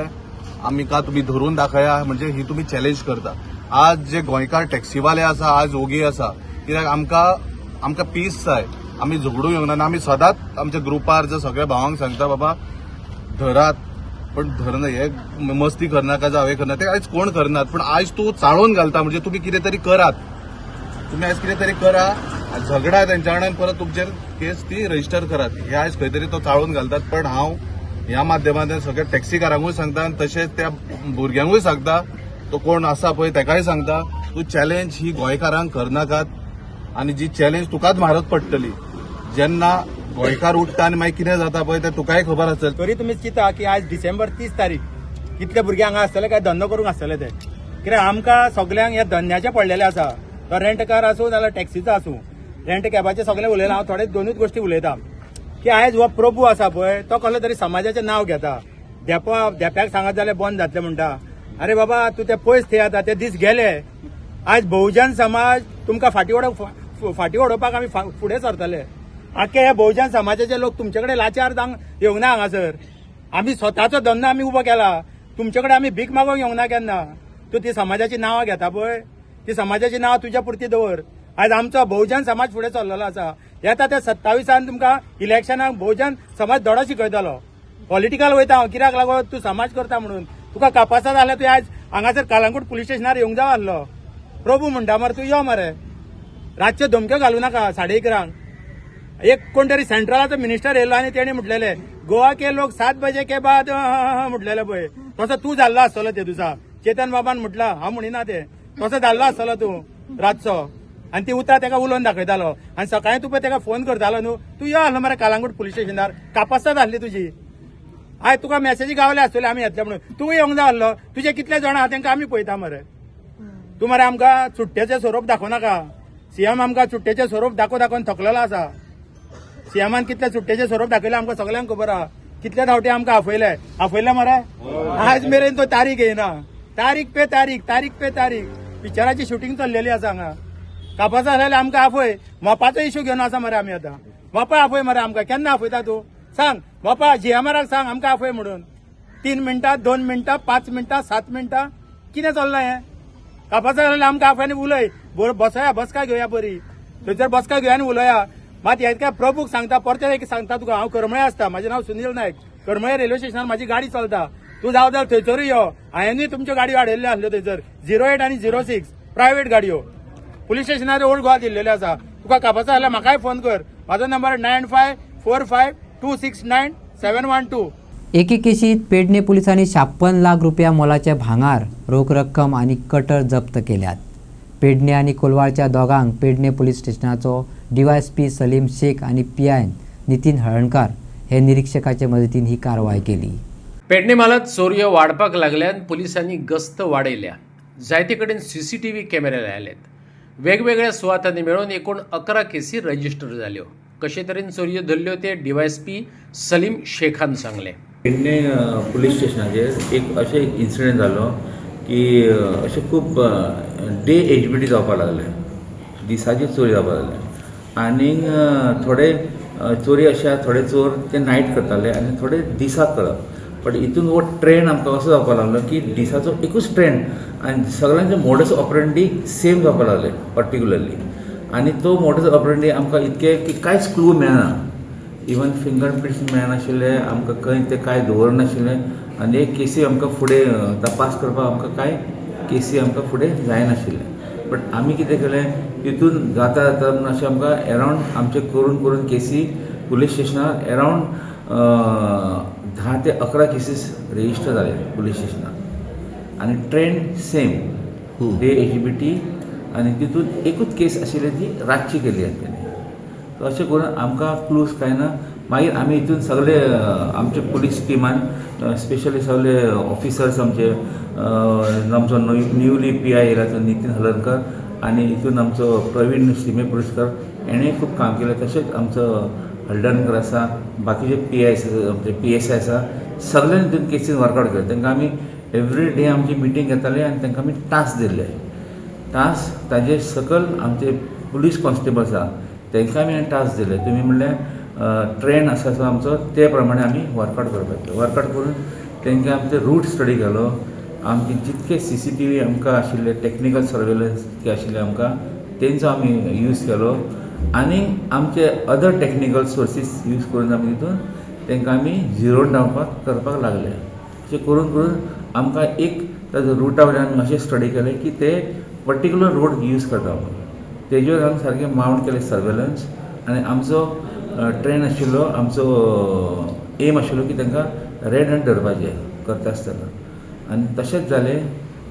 आमकां तुमी धरून दाखया म्हणजे ही तुमी चॅलेंज करता. आज जे गोंयकार टॅक्सीवाले आसा आज ओगी आसा कित्याक आमकां पीस जाय. आमी झगडूंक येवना आनी आमी सदांच आमच्या ग्रुपार जर सगळ्या भावांक सांगता बाबा धरात पण धरना हे मस्ती करनाका जावं हे करना ते आयज कोण करनात. पण आयज तूं चाळोवन घालता म्हणजे तुमी कितें तरी करात. तुमी आयज कितें तरी करा झगडा तेंच्या कडल्यान परत तुमचेर केस ती रजिस्टर करात. हे आयज खंय तरी तो चाळोवन घालतात. पण हांव ह्या माध्यमांतल्यान सगळ्या टॅक्सीकारांकूय सांगता आनी तशेंच त्या भुरग्यांकूय सांगता तो कोण आसा पळय ताकाय सांगता तूं चॅलेंज ही गोंयकारांक करनाकात आनी जी चॅलेंज तुकाच म्हारत पडटली. जेन्ना गोंयकार उठता आनी मागीर कितें जाता पळय तें तुकाय खबर आसतलें. तरी तुमी चिंता की आज डिसेंबर 30 तारीख कितले भुरगे हांगा आसतले काय धंदो करूंक आसतले ते. कित्याक आमकां सगल्यांक ह्या धंद्याचे पडलेले आसा. तो रेंट कार आसूं नाल्यार टॅक्सीचो आसूं रेंट कॅबाचे सगळे उलयला. हांव थोडे दोनूच गोश्टी उलयता की आयज हो प्रभू आसा पळय तो कसलो तरी समाजाचें नांव घेता. देप्याक सांगत जाल्यार बंद जातलें म्हणटा. अरे बाबा तूं ते पयस थंय आता ते दीस गेले. आज बहुजन समाज तुमकां फाटी ओडोवपाक आमी फुडें सरतले. आख्खे हे बहुजन समाजाचे लोक तुमचे कडेन लाचार जावंक येवंक ना हांगासर. आमी स्वताचो धंदो आमी उबो केला. तुमचे कडेन आमी भीक मागोवंक येवंक ना केन्ना. तूं ती समाजाची नांवां घेता पळय ती समाजाची नांवां तुज्या पुरती दवर. आज आमचो बहुजन समाज फुडें चल्लेलो आसा. येता त्या 27 तुमकां इलेक्शनाक बहुजन समाज धडो शिकयतलो. पॉलिटिकल वयता हांव कित्याक लागून तूं समाज करता म्हणून. तुका कापासा जाल्यार तुवें आज हांगासर कालांगूट पुलीस स्टेशनार येवंक जाय आसलो. प्रभू म्हणटा मरे तूं यो मरे. रातच्यो धमक्यो घालूं नाका 1:30. एक कोण तरी सेंट्रलाचो मिनिस्टर येयलो आनी तेणी म्हटलेले गोवा के लोक 7 बजे के बाद म्हटलेले पळय तसो तूं जाल्लो आसतलो ते दिसा. चेतन बाबान म्हटला हांव म्हणिना ते तसो जाल्लो आसतलो तूं रातचो. आनी ती उतरां ताका उलोवन दाखयतालो आनी सकाळीं तूं पळय ताका फोन करतालो न्हू तूं यो आसलो मरे कालांगूट पुलीस स्टेशनार. कापासता जाल्ली तुजी. आयज तुका मॅसेजी गावले आसतले आमी येतले म्हणून तूं येवंक जाय आसलो. तुजे कितले जाण आहा तांकां आमी पळयता मरे. तूं मरे आमकां सुट्टेचें स्वरूप दाखोवनाका. सीएम आमकां सुट्टेचें स्वरूप दाखोवन थकलेलो आसा. सीएमान कितले सुट्टेचें स्वरूप दाखयलें आमकां सगळ्यांक खबर आहा. कितले फावटी आमकां afयले मरे. आज मेरेन तो तारीख येयना. तारीख पे तारीख पिक्चराची शुटींग चल्लेली आसा हांगा. कापासा जाल्यार आमकां afय. मोपाचो इश्यू घेवन आसा मरे आमी आतां. मोपा afय मरे आमकां. केन्ना afयता तूं सांग. मोपा GMRाक सांग आमकां afय म्हणून. 3 मिनटां 2 मिनटां 5 मिनटां 7 मिनटां कितें चल्लां हें. कापासा जाल्यार आमकां afयनी उलय. बसया बसका घेवया बरी. थंयसर बसका घेवया आनी उलया. मात हें प्रभूक सांगता परते एक सांगता तुका हांव करमळे आसता. म्हाजें नांव सुनील नायक. करमळे रेल्वे स्टेशनार म्हाजी गाडी चलता. तूं जाव जाल्यार थंयसरूय यो. हांवेंनूय तुमच्यो गाडयो हाडयल्ल्यो आसल्यो थंयसर 08 आनी 06 प्रायव्हेट गाडयो. पुलीस स्टेशनार ओल्ड गोवा दिल्लेल्यो आसा. तुका कापासा जाल्यार म्हाकाय फोन कर. म्हाजो नंबर 9545269712. एके केशीत पेडणे पुलिसांनी 56 लाख रुपया मोलाचे भांगार रोख रक्कम आणि कटर जप्त केल्यात. पेडणे आणि कोलवाळच्या दोगांक पेडणे पुलीस स्टेशनाचो DYSP सलीम शेख आणि PI नितीन हळणकार हे निरीक्षकाचे मदतीन ही कारवाय केली. पेडणे म्हालात चोरयो वाडपाक लागल्यान पुलिसांनी गस्त वाडयल्या. जायते कडेन CCTV कॅमेरे लायल्यात. वेगवेगळ्या सुवातांनी मेळून एकूण 11 केसी रजिस्टर जाल्यो. कशे तरेन चोरयो धरल्यो ते DYSP सलीम शेखान सांगले. पेडणे पुलीस स्टेशनाचेर एक अशें इन्सिडंट जालो की अशें खूब डे एचबीटी जावपाक लागले, दिसाची चोरी जावपाक लागले आनीक थोडे चोरी अशा थोडे चोर ते नायट करताले आनी थोडे दिसाक करप. बट हितून हो ट्रेंड आमकां असो जावपाक लागलो की दिसाचो एकूच ट्रेंड आनी सगळ्यांचे मोडस ऑपरेंडी सेम जावपाक लागले पर्टिक्युलरली. आनी तो मोडस ऑपरेंडी आमकां इतके की कांयच क्लू मेळना, इवन फिंगर प्रिंट्स मेळनाशिल्ले, आमकां खंय ते कांय दवरनाशिल्ले आनी एक केसी आमकां फुडें तपास करपाक आमकां कांय केसी आमकां फुडें जायनाशिल्ले. बट आमी कितें केलें, तितून जाता जाता म्हणून अशें आमकां एरावंड आमचे करून केसी पुलीस स्टेशनार एरावंड 10 ते 11 केसीस रेजिस्टर जाले पुलीस स्टेशनार आनी ट्रेंड सेम डे एचबीटी आनी तितून एकूच केस आशिल्ली ती रातची केली आसली. सो अशें करून आमकां क्लूज कांय ना. मागीर आमी हितून सगळे आमचे पुलीस टिमान स्पेशली सगळे ऑफिसर्स आमचे आमचो न्यूली PI येयला तो नितीन हलर्णकर आनी हितून आमचो प्रवीण शिमे पुरस्कार हेणें खूब काम केलें. तशेंच आमचो हळदणकर आसा, बाकीचे आमचे PSI आसा, सगळ्यांनी हितून केसीन वर्कआवट केलें. तांकां आमी एवरी डे आमची मिटींग घेताले आनी तांकां आमी टास्क दिल्ले. टास्क ताजे सकल आमचे पुलीस कॉन्स्टेबल आसा तांकां आमी टास्क दिले. तुमी म्हणलें ट्रेंड आसा तो आमचो ते प्रमाणे आमी वर्कआवट करपाचें. वर्कआवट करून तांकां आमचे रूट स्टडी केलो. आमचे जितके CCTV आमकां आशिल्ले टेक्निकल सर्वेलन्स जे आशिल्ले आमकां तेंचो आमी यूज केलो आनी आमचे अदर टेक्निकल सोर्सीस यूज करून आमी तितून तांकां आमी झिरो डावन करपाक लागले. अशें करून करून आमकां एक ताजो रुटा वयल्यान आमी अशें स्टडी केलें की ते पर्टिक्युलर रोड यूज करता म्हणून तेजेर आमी सारकें माउंट केलें सर्वेलन्स आनी आमचो ट्रेन आशिल्लो, आमचो एम आशिल्लो की तांकां रेड हँड धरपाचें करता आसतना आनी तशेंच जालें.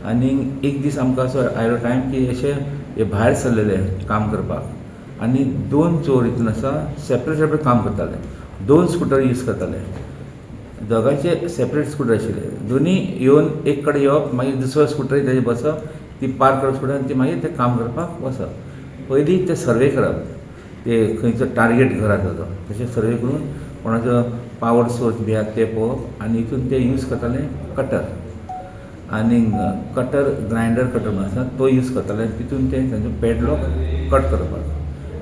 आनी एक दीस आमकां असो आयलो टायम की अशें भायर सरलेले काम करपाक आनी 2 चोर हितून आसा सेपरेट काम करताले, 2 स्कुटर यूज करताले, दोगांचे सेपरेट स्कुटर आशिल्ले. दोनी येवन एक कडेन येवप, मागीर दुसरो स्कुटर ताजेर बसप, ती पार्क करप स्कुटर आनी ती मागीर ते काम करपाक वचप. पयलीं ते सर्वे करप, ते खंयचो टार्गेट घर आसा तो तशें सर्वे करून कोणाचो पावर सोर्स बी आसा ते पळोवप आनी हितून ते यूज करताले कटर आनी कटर ग्रायंडर कटर म्हणून आसा तो यूज करताले. तितून ते तांचो पॅडलॉक कट करपाक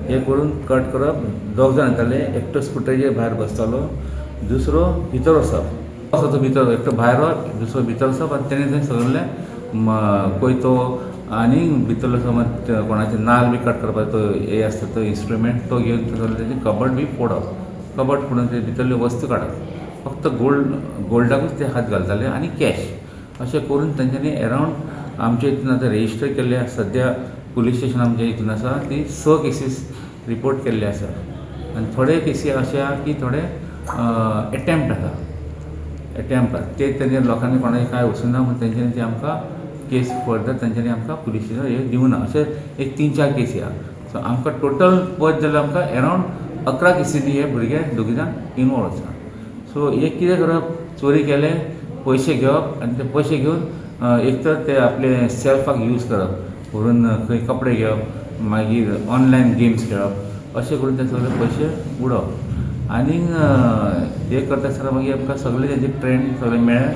हे करून कट करप. 2 जाण येताले, एकटो स्कुटरीचेर भायर बसतालो, दुसरो भितर वचप, असो तो भितर एकटो भायर वचप, दुसरो भितर वचप आनी तेणें थंय सगळे कोयतो आनी भितरलो समज कोणाचे नाल बी कट करपाचो तो हे आसता तो इन्स्ट्रुमेंट तो घेवन तेजे कबड बी फोडप, कबड फोडून ते भितरल्यो वस्तू काडप. फक्त गोल्डाकूच ते हात घालताले आनी कॅश अशें करून तांच्यांनी एरावंड आमचे हितून आतां रेजिस्टर केल्ले सद्या पुलीस स्टेशन आमच्या हितून आसा ती 6 केसीस रिपोर्ट केल्ले आसा आनी थोडे केसी अशे आसा की थोडे एटेम्प्ट आसा. ते तेंच्या लोकांनी कोणाचें कांय वचूना म्हूण तेंच्यांनी ते आमकां केस फर्दर तांच्यांनी आमकां पुलीस स्टेशन हे दिवना. अशे एक 3-4 केसी आहा. सो आमकां टोटल पळयत जाल्यार आमकां एरावंड 11 केसींनी हे भुरगे दोगी जाण इनवॉल्व आसा. सो एक कितें करप, चोरी केले, पयशे घेवप आनी ते पयशे घेवन एक तर ते आपले सेल्फाक यूज करप, व्हरून खंय कपडे घेवप, मागीर ऑनलायन गेम्स खेळप, अशें करून ते सगळे पयशे उडोवप. आनी हे करता आसतना मागीर आमकां सगळे तेंचे ट्रेंड सगळे मेळ्ळे.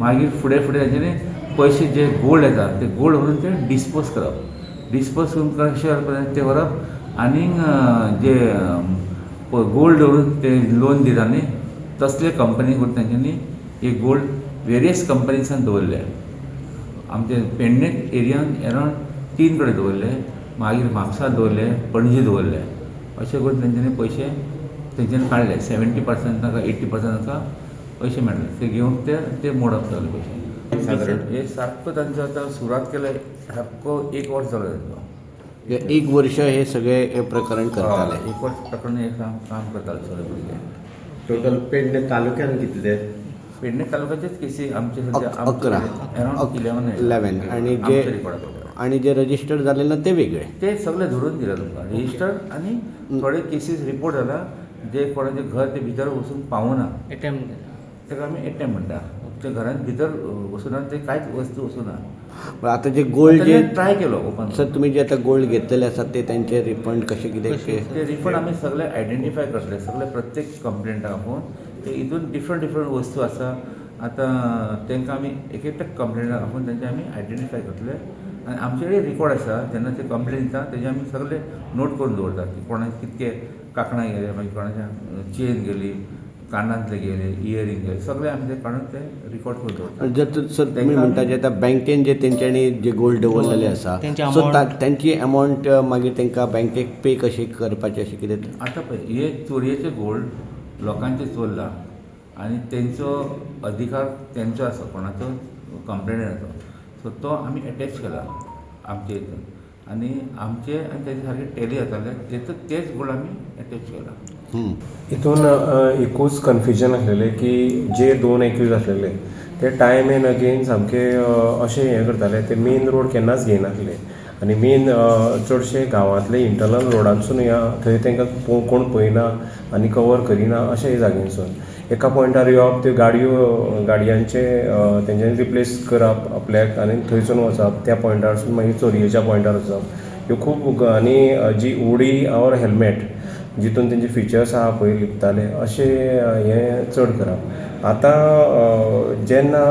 मागीर फुडें तेंच्यांनी पयशे जे गोल्ड येता ते गोल्ड व्हरून ते डिस्पोज करप, डिस्पोज करून कशें करप ते व्हरप आनी जे गोल्ड व्हरून ते लोन दिता न्ही तसले कंपनी करून तेंच्यांनी एक गोल्ड वेरियस कंपनीसान दवरले. आमचे पेडणे एरियान एरावंड 3 कडेन दवरले, मागीर म्हापसा दवरले, पणजी दवरले. अशें करून तेंच्यांनी पयशे तेंच्यांनी काडले. 70% ताका 80% ताका पयशे मेळ्ळे. ते घेवन ते मोडप सगळे पयशे. हे सारको तांचो आतां सुरवात केले सारको 1 वर्स जालो तांचो. 1 वर्ष हे सगळे प्रकरण करताले. 1 वर्स प्रकरण हे काम करताले सगळे भुरगे. टोटल पेडणे तालुक्यान कितले? पेडणे तालुक्याचेच केसी आमचे सध्या 11 आणि जे रजिस्टर झाले ना ते वेगळे, ते सगळे धरून दिले तुमकां रजिस्टर. आनी थोडे केसीस रिपोर्ट जाला जे कोणाचे घर ते भितर वचून पावूना, ताका आमी एटेम्प्ट म्हणटा. ते घरान भितर वचूना, ते कांयच वस्तू वचूना. आता जे गोल्ड जे ट्राय केलो ओपन सर, तुम्ही जे आता गोल्ड घेतलेले असतात ते त्यांचे रिफंड कसे कितें ते रिफंड आमी सगळे आयडेंटिफाय करतले, सगळे प्रत्येक कंप्लेंटाक आपोवन ते हितून डिफरंट वस्तू आसा. आतां तांकां आमी एक एकटे कंप्लेन आपूण तांचे आमी आयडेंटिफाय करतले आनी आमचे कडेन रिकॉर्ड आसा जेन्ना ते कंप्लेन दिता तेजे आमी सगळे नोट करून दवरतात की कोणाचे कितके कांकणां गेले, मागीर कोणाच्या चेन गेली, कानांतले गेले, इयरिंग गेले, सगळे आमी ते काडून ते रिकॉर्ड करून दवरतात. जर सर तुमी म्हणटा जे आतां बँकेन जे तेंच्यांनी जे गोल्ड दवरलेले आसा सो तांची अमावंट मागीर तांकां बँकेक पे कशी करपाचें अशें कितें? आतां पळय हे चोरयेचे गोल्ड लोकांचे चोरला आनी तेंचो अधिकार तेंचो आसा, कोणाचो कंप्लेनराचो. सो तो आमी अटॅच केला आमचे हितून आनी आमचे आनी तेजे सारके टॅली जाताले तेच गोल्ड आमी अटॅच केला. हितून एकूच कन्फ्युजन आसलेलें की जे 2 एक्यूज आसलेले ते टायम एंड अगेन सामके अशें हें करताले, ते मेन रोड केन्नाच घेयनासले आनी मेन चडशे गांवांतले इंटरनल रोडांसून या थंय तांकां कोण पळयना आनी कवर करिना अशे जाग्यांसून एका पॉयंटार येवप, त्यो गाडयांचे तेंच्यांनी रिप्लेस करप आपल्याक आनी थंयसून वचप, त्या पॉयंटारसून मागीर चोरयेच्या पॉयंटार वचप. ह्यो खूब आनी जी उडी ऑर हेल्मेट जितून तेंचे फिचर्स आहा पळय लिपताले अशें हें चड करप. आतां जेन्ना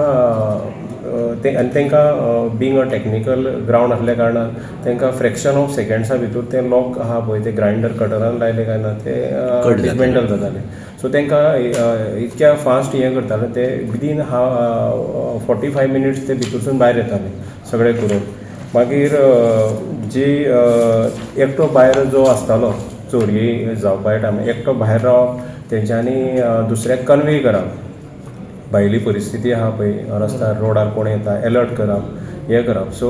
आनी तांकां बींग अ टॅक्निकल ग्रावंड आसल्या कारणान तांकां फ्रॅक्शन ऑफ सेकंड्सा भितर ते लॉक आहा पळय ते ग्रायंडर कटरान लायले काय ना ते डिसमेंटल जाताले. सो तांकां इतक्या फास्ट हें करताले ते विदीन 45 मिनिट्स ते भितरसून भायर येताले सगळें करून. मागीर जी एकटो भायर जो आसतालो चोरये जावपा टायमार एकटो भायर रावप, तेंच्यांनी दुसऱ्याक कन्वे करप, भायली परिस्थिती आहा पळय रस्त्यार रोडार कोण येता अलर्ट करप, हें करप. सो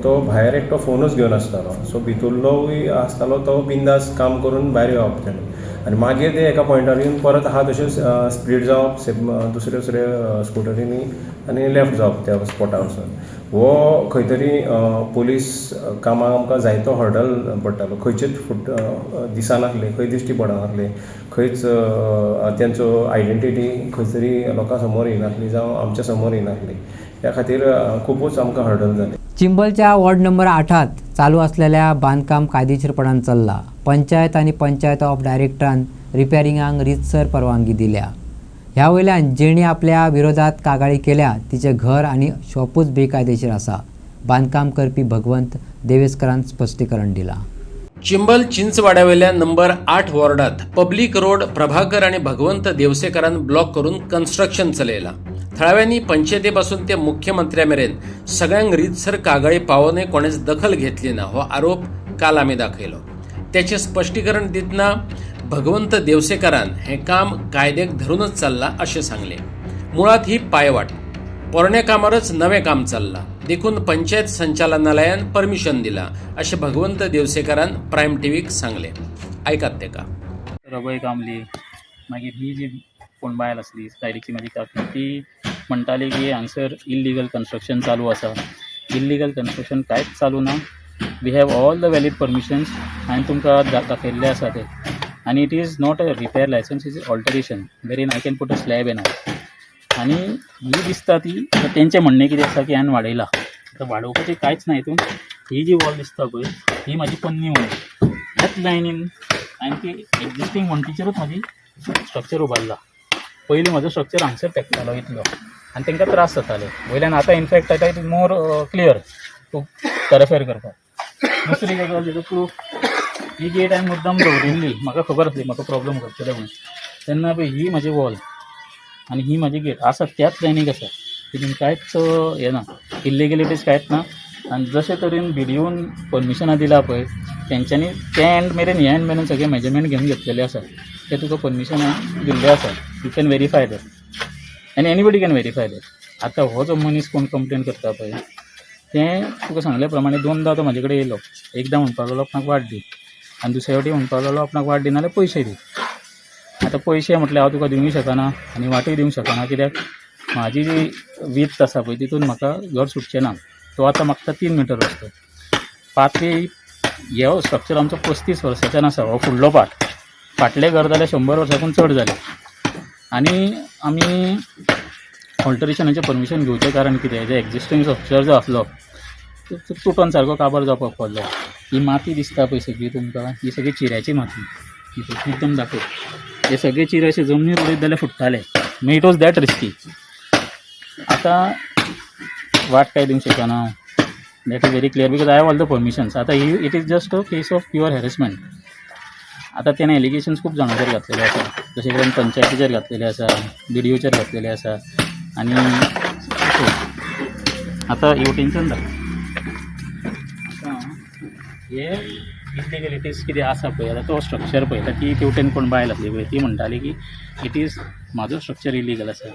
तो भायर एकटो फोनूच घेवन आसतालो. सो भितुरलोय आसतालो तो बिंदास काम करून भायर येवप तेणें आनी मागीर ते एका पॉयंटार येवन परत आहा तशेंच स्प्लीट जावप दुसऱ्या स्कुटरींनी आनी लेफ्ट जावप त्या स्पॉटार वचून. हो खंय तरी पुलीस कामाक आमकां जायतो हर्डल पडटालो, खंयचेच दिसनासले, खंय दिश्टी पडनासले, खंयच तेंचो आयडेंटिटी खंय तरी लोकां समोर येनासली जावं आमच्या समोर येनासली. त्या खातीर खुबूच आमकां हर्डल जालें. चिंबलच्या वॉर्ड नंबर 8 चालू असलेल्या बांदकाम कायदेशीरपणान चल्ला. पंचायत आनी पंचायत ऑफ डायरेक्टरान रिपेरिंगाक रितसर परवानगी दिल्या. ह्या वयल्यान जेणी आपल्या विरोधात कागाळी केल्या तिचे घर आनी शॉपूच बेकायदेशीर आसा. बांदकाम करपी भगवंत देवेस्करान स्पश्टीकरण दिलां. चिंबल चिंचवाड्यावेल्या नंबर 8 वॉर्डात पब्लिक रोड प्रभाकर आणि भगवंत देवसेकरान ब्लॉक करून कन्स्ट्रक्शन चलयला. थळाव्यांनी पंचायतीपासून ते मुख्यमंत्र्यामेरेन सगळ्यांक रितसर कागाळी पावोनय कोणेच दखल घेतली ना हो आरोप काल आमी दाखयलो. त्याचे स्पश्टीकरण दितना भगवंत देवसेकरान हे काम कायद्याक धरूनच चल्ला अशें सांगले. मुळात ही पायवाट, पोरण्या कामारच नवें काम चल्लां देखून पंचायत संचालनालयान परमिशन दिला अशें भगवंत देवसेकरान प्रायम टीव्हीक सांगले. आयकात तेका. रबय कामली मागीर ही जी कोण बायल आसली सायडीची म्हाजी काकी ती म्हणटाली की हांगसर इल्लिगल कन्स्ट्रक्शन चालू आसा. इल्लिगल कन्स्ट्रक्शन कांयच चालू ना. We have all the valid permissions हांवें तुमकां दाखयल्ले आसा ते. आनी it is not a repair licence, is alteration वेरीन I can put a slab in I. आनी ही दिसता ती तेंचें म्हणणें कितें आसा की हांवें वाडयला. आतां वाडोवपाचें कांयच ना हितून. ही जी वॉल दिसता पळय ही म्हाजी पन्नी वॉल. ह्याच लायनीन हांवें ती एक्जिस्टींग वॉन्टीचेरूच म्हाजी स्ट्रक्चर उबारला. पयलीं म्हजो स्ट्रक्चर हांगसर तेंकतालो इतलो आनी तांकां त्रास जाताले वयल्यान. आतां इनफॅक्ट आतां it is more clear to interfere करपाक. दुसरी गजाल तेजो प्रूफ ही गेट हांवें मुद्दाम दवरिल्ली, म्हाका खबर आसली म्हाका प्रॉब्लम करतले म्हणून. तेन्ना पळय ही म्हाजी वॉल आनी ही म्हाजी गेट आसा त्याच लायनीक आसा. तितून कांयच हें ना, इल्लिगलिटीज कांयच ना. आनी जशे तरेन बिडिओन परमिशनां दिला पळय तेंच्यांनी ते एंड मेरेन हे एंड मेरेन सगळे मेजरमेंट घेवन घेतलेले आसा. ते तुका परमिशनां दिल्ले आसा. यू कॅन व्हेरीफाय दॅट आनी एनीबडी कॅन व्हेरीफाय दॅट. आतां हो जो मनीस कोण कंप्लेन करता पळय तें तुका सांगले प्रमाणे 2दा तो म्हाजे कडेन येयलो. एकदां म्हणपाक लागलो आपणाक वाट दी आनी दुसरे फावटी म्हणपाक लागलो आपणाक वाट दिना जाल्यार पयशे दी. आतां पयशे म्हटल्यार हांव तुका दिवंक शकना आनी वाटूय दिवंक शकना, कित्याक म्हाजी जी वीथ आसा पळय तितून म्हाका घर सुटचें ना. तो आतां मागता 3 मिटर रस्तो. पातळी हे स्ट्रक्चर आमचो 35 वर्सांच्यान आसा. हो फुडलो पार्ट. फाटलें घर जाल्यार 100 वर्सांकून चड जालें. आनी आमी ऑल्टरेशनाचें परमिशन घेवचें कारण कितें, जे एक्जिस्टींग स्ट्रक्चर जो आसलो तो तुटोन सारको काबार जावपाक पडलो. ही माती दिसता पळय सगळी तुमकां, ही सगळी चिऱ्याची माती. ही एकदम दाखय. हे सगळे चिरे असे जमनीर उडयत जाल्यार फुट्टाले. मागीर इट वॉज दॅट रिस्की. आतां वाट काय दिवंक शकना. That is very clear because I have all the permissions. आतां it is just a case of pure harassment. आतां तेणें एलिगेशन्स खूब जाणांचेर घातलेले आसा. जशे करून पंचायतीचेर घातलेले आसा, BDOचेर घातलेले आसा. आनी आतां हेवटेनच्यान आतां हे इलिगलिटीज कितें आसा पळय, आतां तो स्ट्रक्चर पळयता ती तेवटेन कोण बायल आसली पळय ती म्हणटाली की इट इज म्हाजो स्ट्रक्चर इलिगल आसा.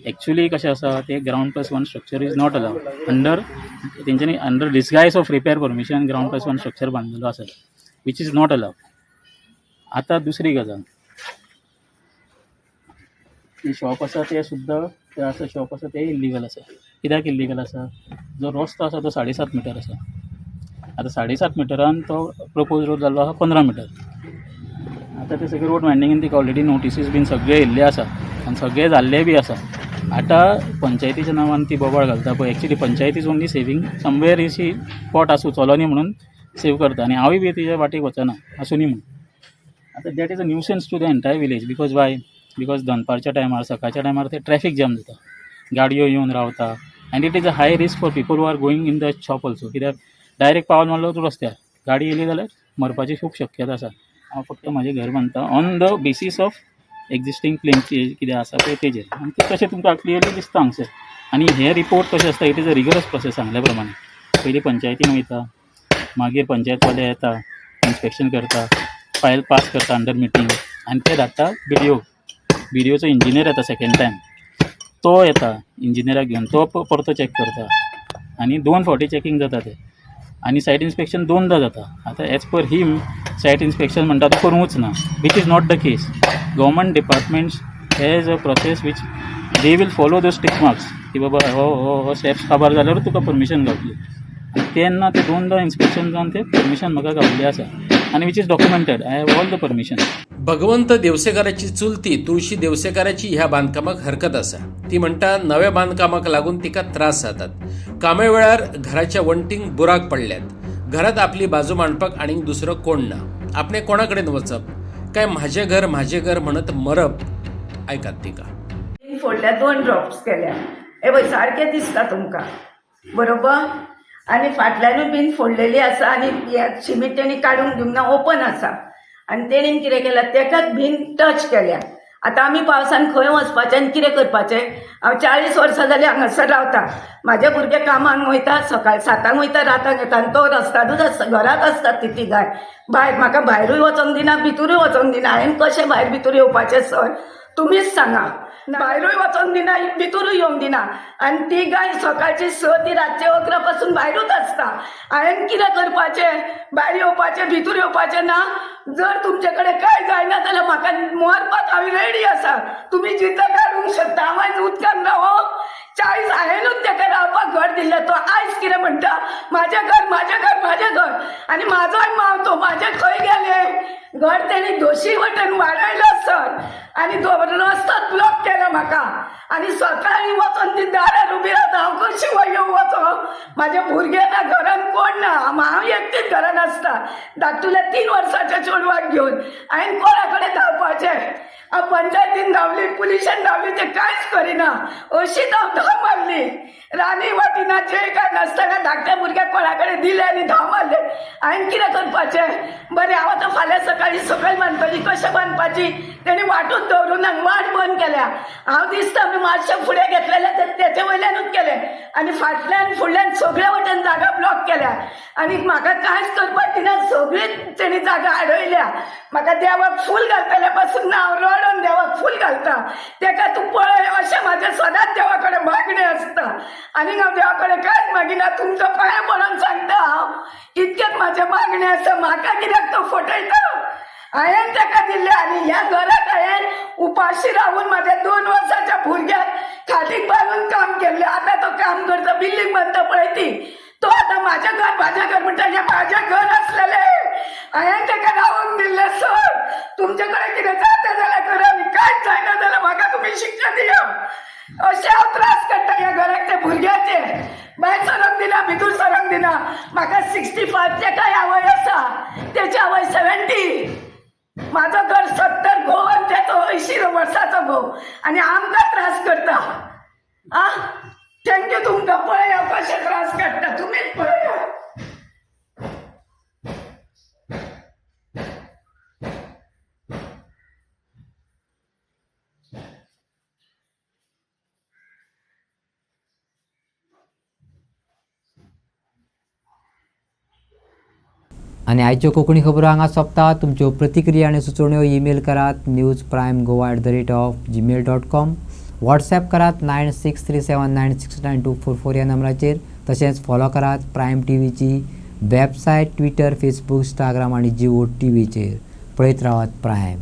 एक्चुअली कशें आसा ते ground+1 structure is not allowed. तेंच्यांनी under disguise of repair permission ground+1 structure बांदलेलो आसा वीच इज नॉट अलावड. आतां दुसरी गजाल, ती शॉप आसा ते सुद्दां ते आसा शॉप आसा ते इल्लिगल आसा. कित्याक इल्लिगल आसा? जो रस्तो आसा तो 7.5 मिटर आसा. आतां 7.5 मिटरान तो प्रपोज रोड जाल्लो आसा 15 मिटर. आतां ते सगळे रोड वायंडिंगेन तिका ऑलरेडी नोटिसीस बीन सगळे येयल्ले आसा आनी सगळे जाल्ले बी आसा. आतां पंचायतीच्या नांवान ती बोबाळ घालता पळय. Actually panchayat is only saving समवेर इशी पोट आसूं चलो न्ही म्हणून सेव करता. आनी हांवूय बी तिच्या वाटेक वचना आसूं न्ही म्हणून. आतां that is a nuisance to the entire village. Because why? Because दनपारच्या टायमार सकाळच्या टायमार ते ट्रॅफिक जॅम जाता, गाडयो येवन रावता. And it is a high risk for people who are going in the shop also. कित्याक डायरेक्ट पावल मारलो तूं रस्त्यार गाडी येयली जाल्यार मरपाची खूब शक्यता आसा. हांव फक्त म्हाजें घर बांदता on the basis of existing claims कितें आसा पळय तेजेर. आनी ते तशें तुमकां क्लियरली दिसता हांगसर. आनी हे रिपोर्ट कशें आसता, it is a rigorous process सांगल्या प्रमाणे. पयलीं पंचायतीन वयता, मागीर पंचायतवाले येता, इन्स्पेक्शन करता, फायल पास करता अंडर मिटींग आनी ते धाडटा BDOचो इंजिनियर येता सेकेंड टायम. तो येता इंजिनियराक घेवन, तो परतो चॅक करता आनी 2 फावटी चॅकींग जाता ते. आनी सायट इन्स्पेक्शन 2दा जाता. आतां एज पर हिम सायट इन्स्पेक्शन म्हणटा तो करूंकच ना, which is not the case. Government departments has a process which they will follow the stick marks की बाबा हो स्टेप्स काबार जाल्यार तुका परमिशन गावतली. तेन्ना ते 2दा इन्स्पेक्शन जावन ते परमिशन म्हाका गावल्लें आसा आनी which is documented. I have all the permission. भगवंत देवसेकाराची चुलती तुळशी देवसेकाराची ह्या बांदकामाक हरकत आसा. ती म्हणटा नव्या बांदकामाक लागून तिका त्रास जातात. कामे वेळार घराच्या वणटींक बुराक पडल्यात. घरात आपली बाजू मांडपाक आनीक दुसरो कोण ना. आपणे कोणा कडेन वचप काय म्हाजें घर म्हणत मरप. आयकात तिका. फोडल्या 2 ड्रॉप्स केल्या. हे पळय सारकें दिसता तुमकां बरोबर. आनी फाटल्यानूय बीन फोडलेली आसा आनी सिमीट तेणी काडूंक दिवंक ना, ओपन आसा. आनी तेणीन कितें केलां तेकाच बीन टच केल्या. आतां आमी पावसान खंय वचपाचें आनी कितें करपाचें? हांव 40 वर्सां जालीं हांगासर रावता. म्हाजे भुरगे कामाक वयता, सकाळी 7 वयता, राताक येता आनी तो रस्त्यारूच आसता, घरात आसता ती गाय. भायर म्हाका भायरूय वचोंक दिना, भितरूय वचोंक दिना. हांवें कशें भायर भितर येवपाचें सर तुमीच सांगा. भायरूय वचोंक दिना, भितरूय येवंक दिना. आनी ती गाय सकाळची 6 ती रातचे 11 पासून भायरूच आसता. हांवें कितें करपाचें? भायर येवपाचें, भितर येवपाचें ना. जर तुमचे कडेन कांय जायना जाल्यार म्हाका मरपाक हांव रेडी आसा. तुमी जिद्द काडूंक शकता. हांव उदकान रावो 40 हांवेनूच ताका रावपाक घर दिल्लें. तो आयज कितें म्हणटा म्हाजें घर म्हाजें घर म्हाजें घर. आनी म्हाजोय माव तो म्हाजें खंय गेलें घर तेणी दोशी वटेन वाडयलो सर. आनी रस्तो ब्लॉक केलो म्हाका. आनी सकाळी वचोन ती दारार उबी रावता. हांव कशी येवं वचों? म्हाजे भुरगे ना, घरान कोण ना. हांव एकटीच घरान आसता धाकटुल्या 3 वर्साच्या चेडवाक घेवन. हांवें कोणा कडेन धांवपाचें? हांव पंचायतीन धांवली, पुलिशेन धांवली, ते कांयच करिना. अशीच हांव धांव मारली. रानी वाटिना जे काय नासतना धाकट्या भुरग्याक कोणा कडेन दिले आनी धांव मारले. हांवें कितें करपाचें? बरें हांव आतां फाल्यां सकाळी सकयल बांदतली. कशें बांदपाची? तेणी वाटूच दवरूंक ना, वाट बंद केल्या. हांव दिसता मातशें फुडें घेतलेलें तेचे वयल्यानूच केलें. आनी फाटल्यान फुडल्यान सगळे वटेन जागा ब्लॉक केल्या. आनी म्हाका कांयच करपाक दिना. सगळी तेणी जागा आडयल्या. म्हाका देवाक फूल घालतले पासून ना, हांव रडोन देवाक फूल घालता. तेका तूं पळय अशें म्हाजें सदांच देवा कडेन मागणें आसता. आनीक हांव देवा कडेन कांयच मागिना. तुमचो पांय पडोन सांगता हांव इतकेंच म्हाजें मागणें आसा. म्हाका कित्याक तो फटयता? हांवें ताका दिल्लें आनी ह्या घराक हांवें उपाशी रावून म्हाज्या 2 वर्साच्या भुरग्याक खाटीक बांदून काम केल्लें. आतां तो काम करता, बिल्डींग बांदता पळय ती. तो आतां म्हाजें घर म्हणटा. हें म्हाजें घर आसलेलें. हांवें ताका रावूंक दिल्लें. सर तुमचे कडेन कितें जाता जाल्यार करा, कांयच जायना जाल्यार म्हाका तुमी शिक्षा दिया. अशें हांव त्रास काडटा ह्या घराक ते भुरग्याचे. भायर सरक दिना, भितूर सरक दिना. म्हाका 65 तेका ह्या वय आसा, तेच्या वय 70. माझं घर 70 घोव आणि त्याचं 80 वर्साचं घोव आणि आमकां त्रास करता. थँक्यू तुमकां. पळया कशे त्रास काडटा तुमीच पळया. आणि आयच्यो कोंकणी खबरो हांगा सोंपता. तुमच्यो प्रतिक्रिया आनी सुचोवण्यो ईमेल करात newsprimegoa@gmail.com. व्हॉट्सॲप करात 9637969244 ह्या नंबराचेर. तशेंच फॉलो करात प्रायम टीव्हीची वेबसायट, ट्विटर, फेसबूक, इंस्टाग्राम आनी जिओ टीव्हीचेर. पळयत रावात प्रायम.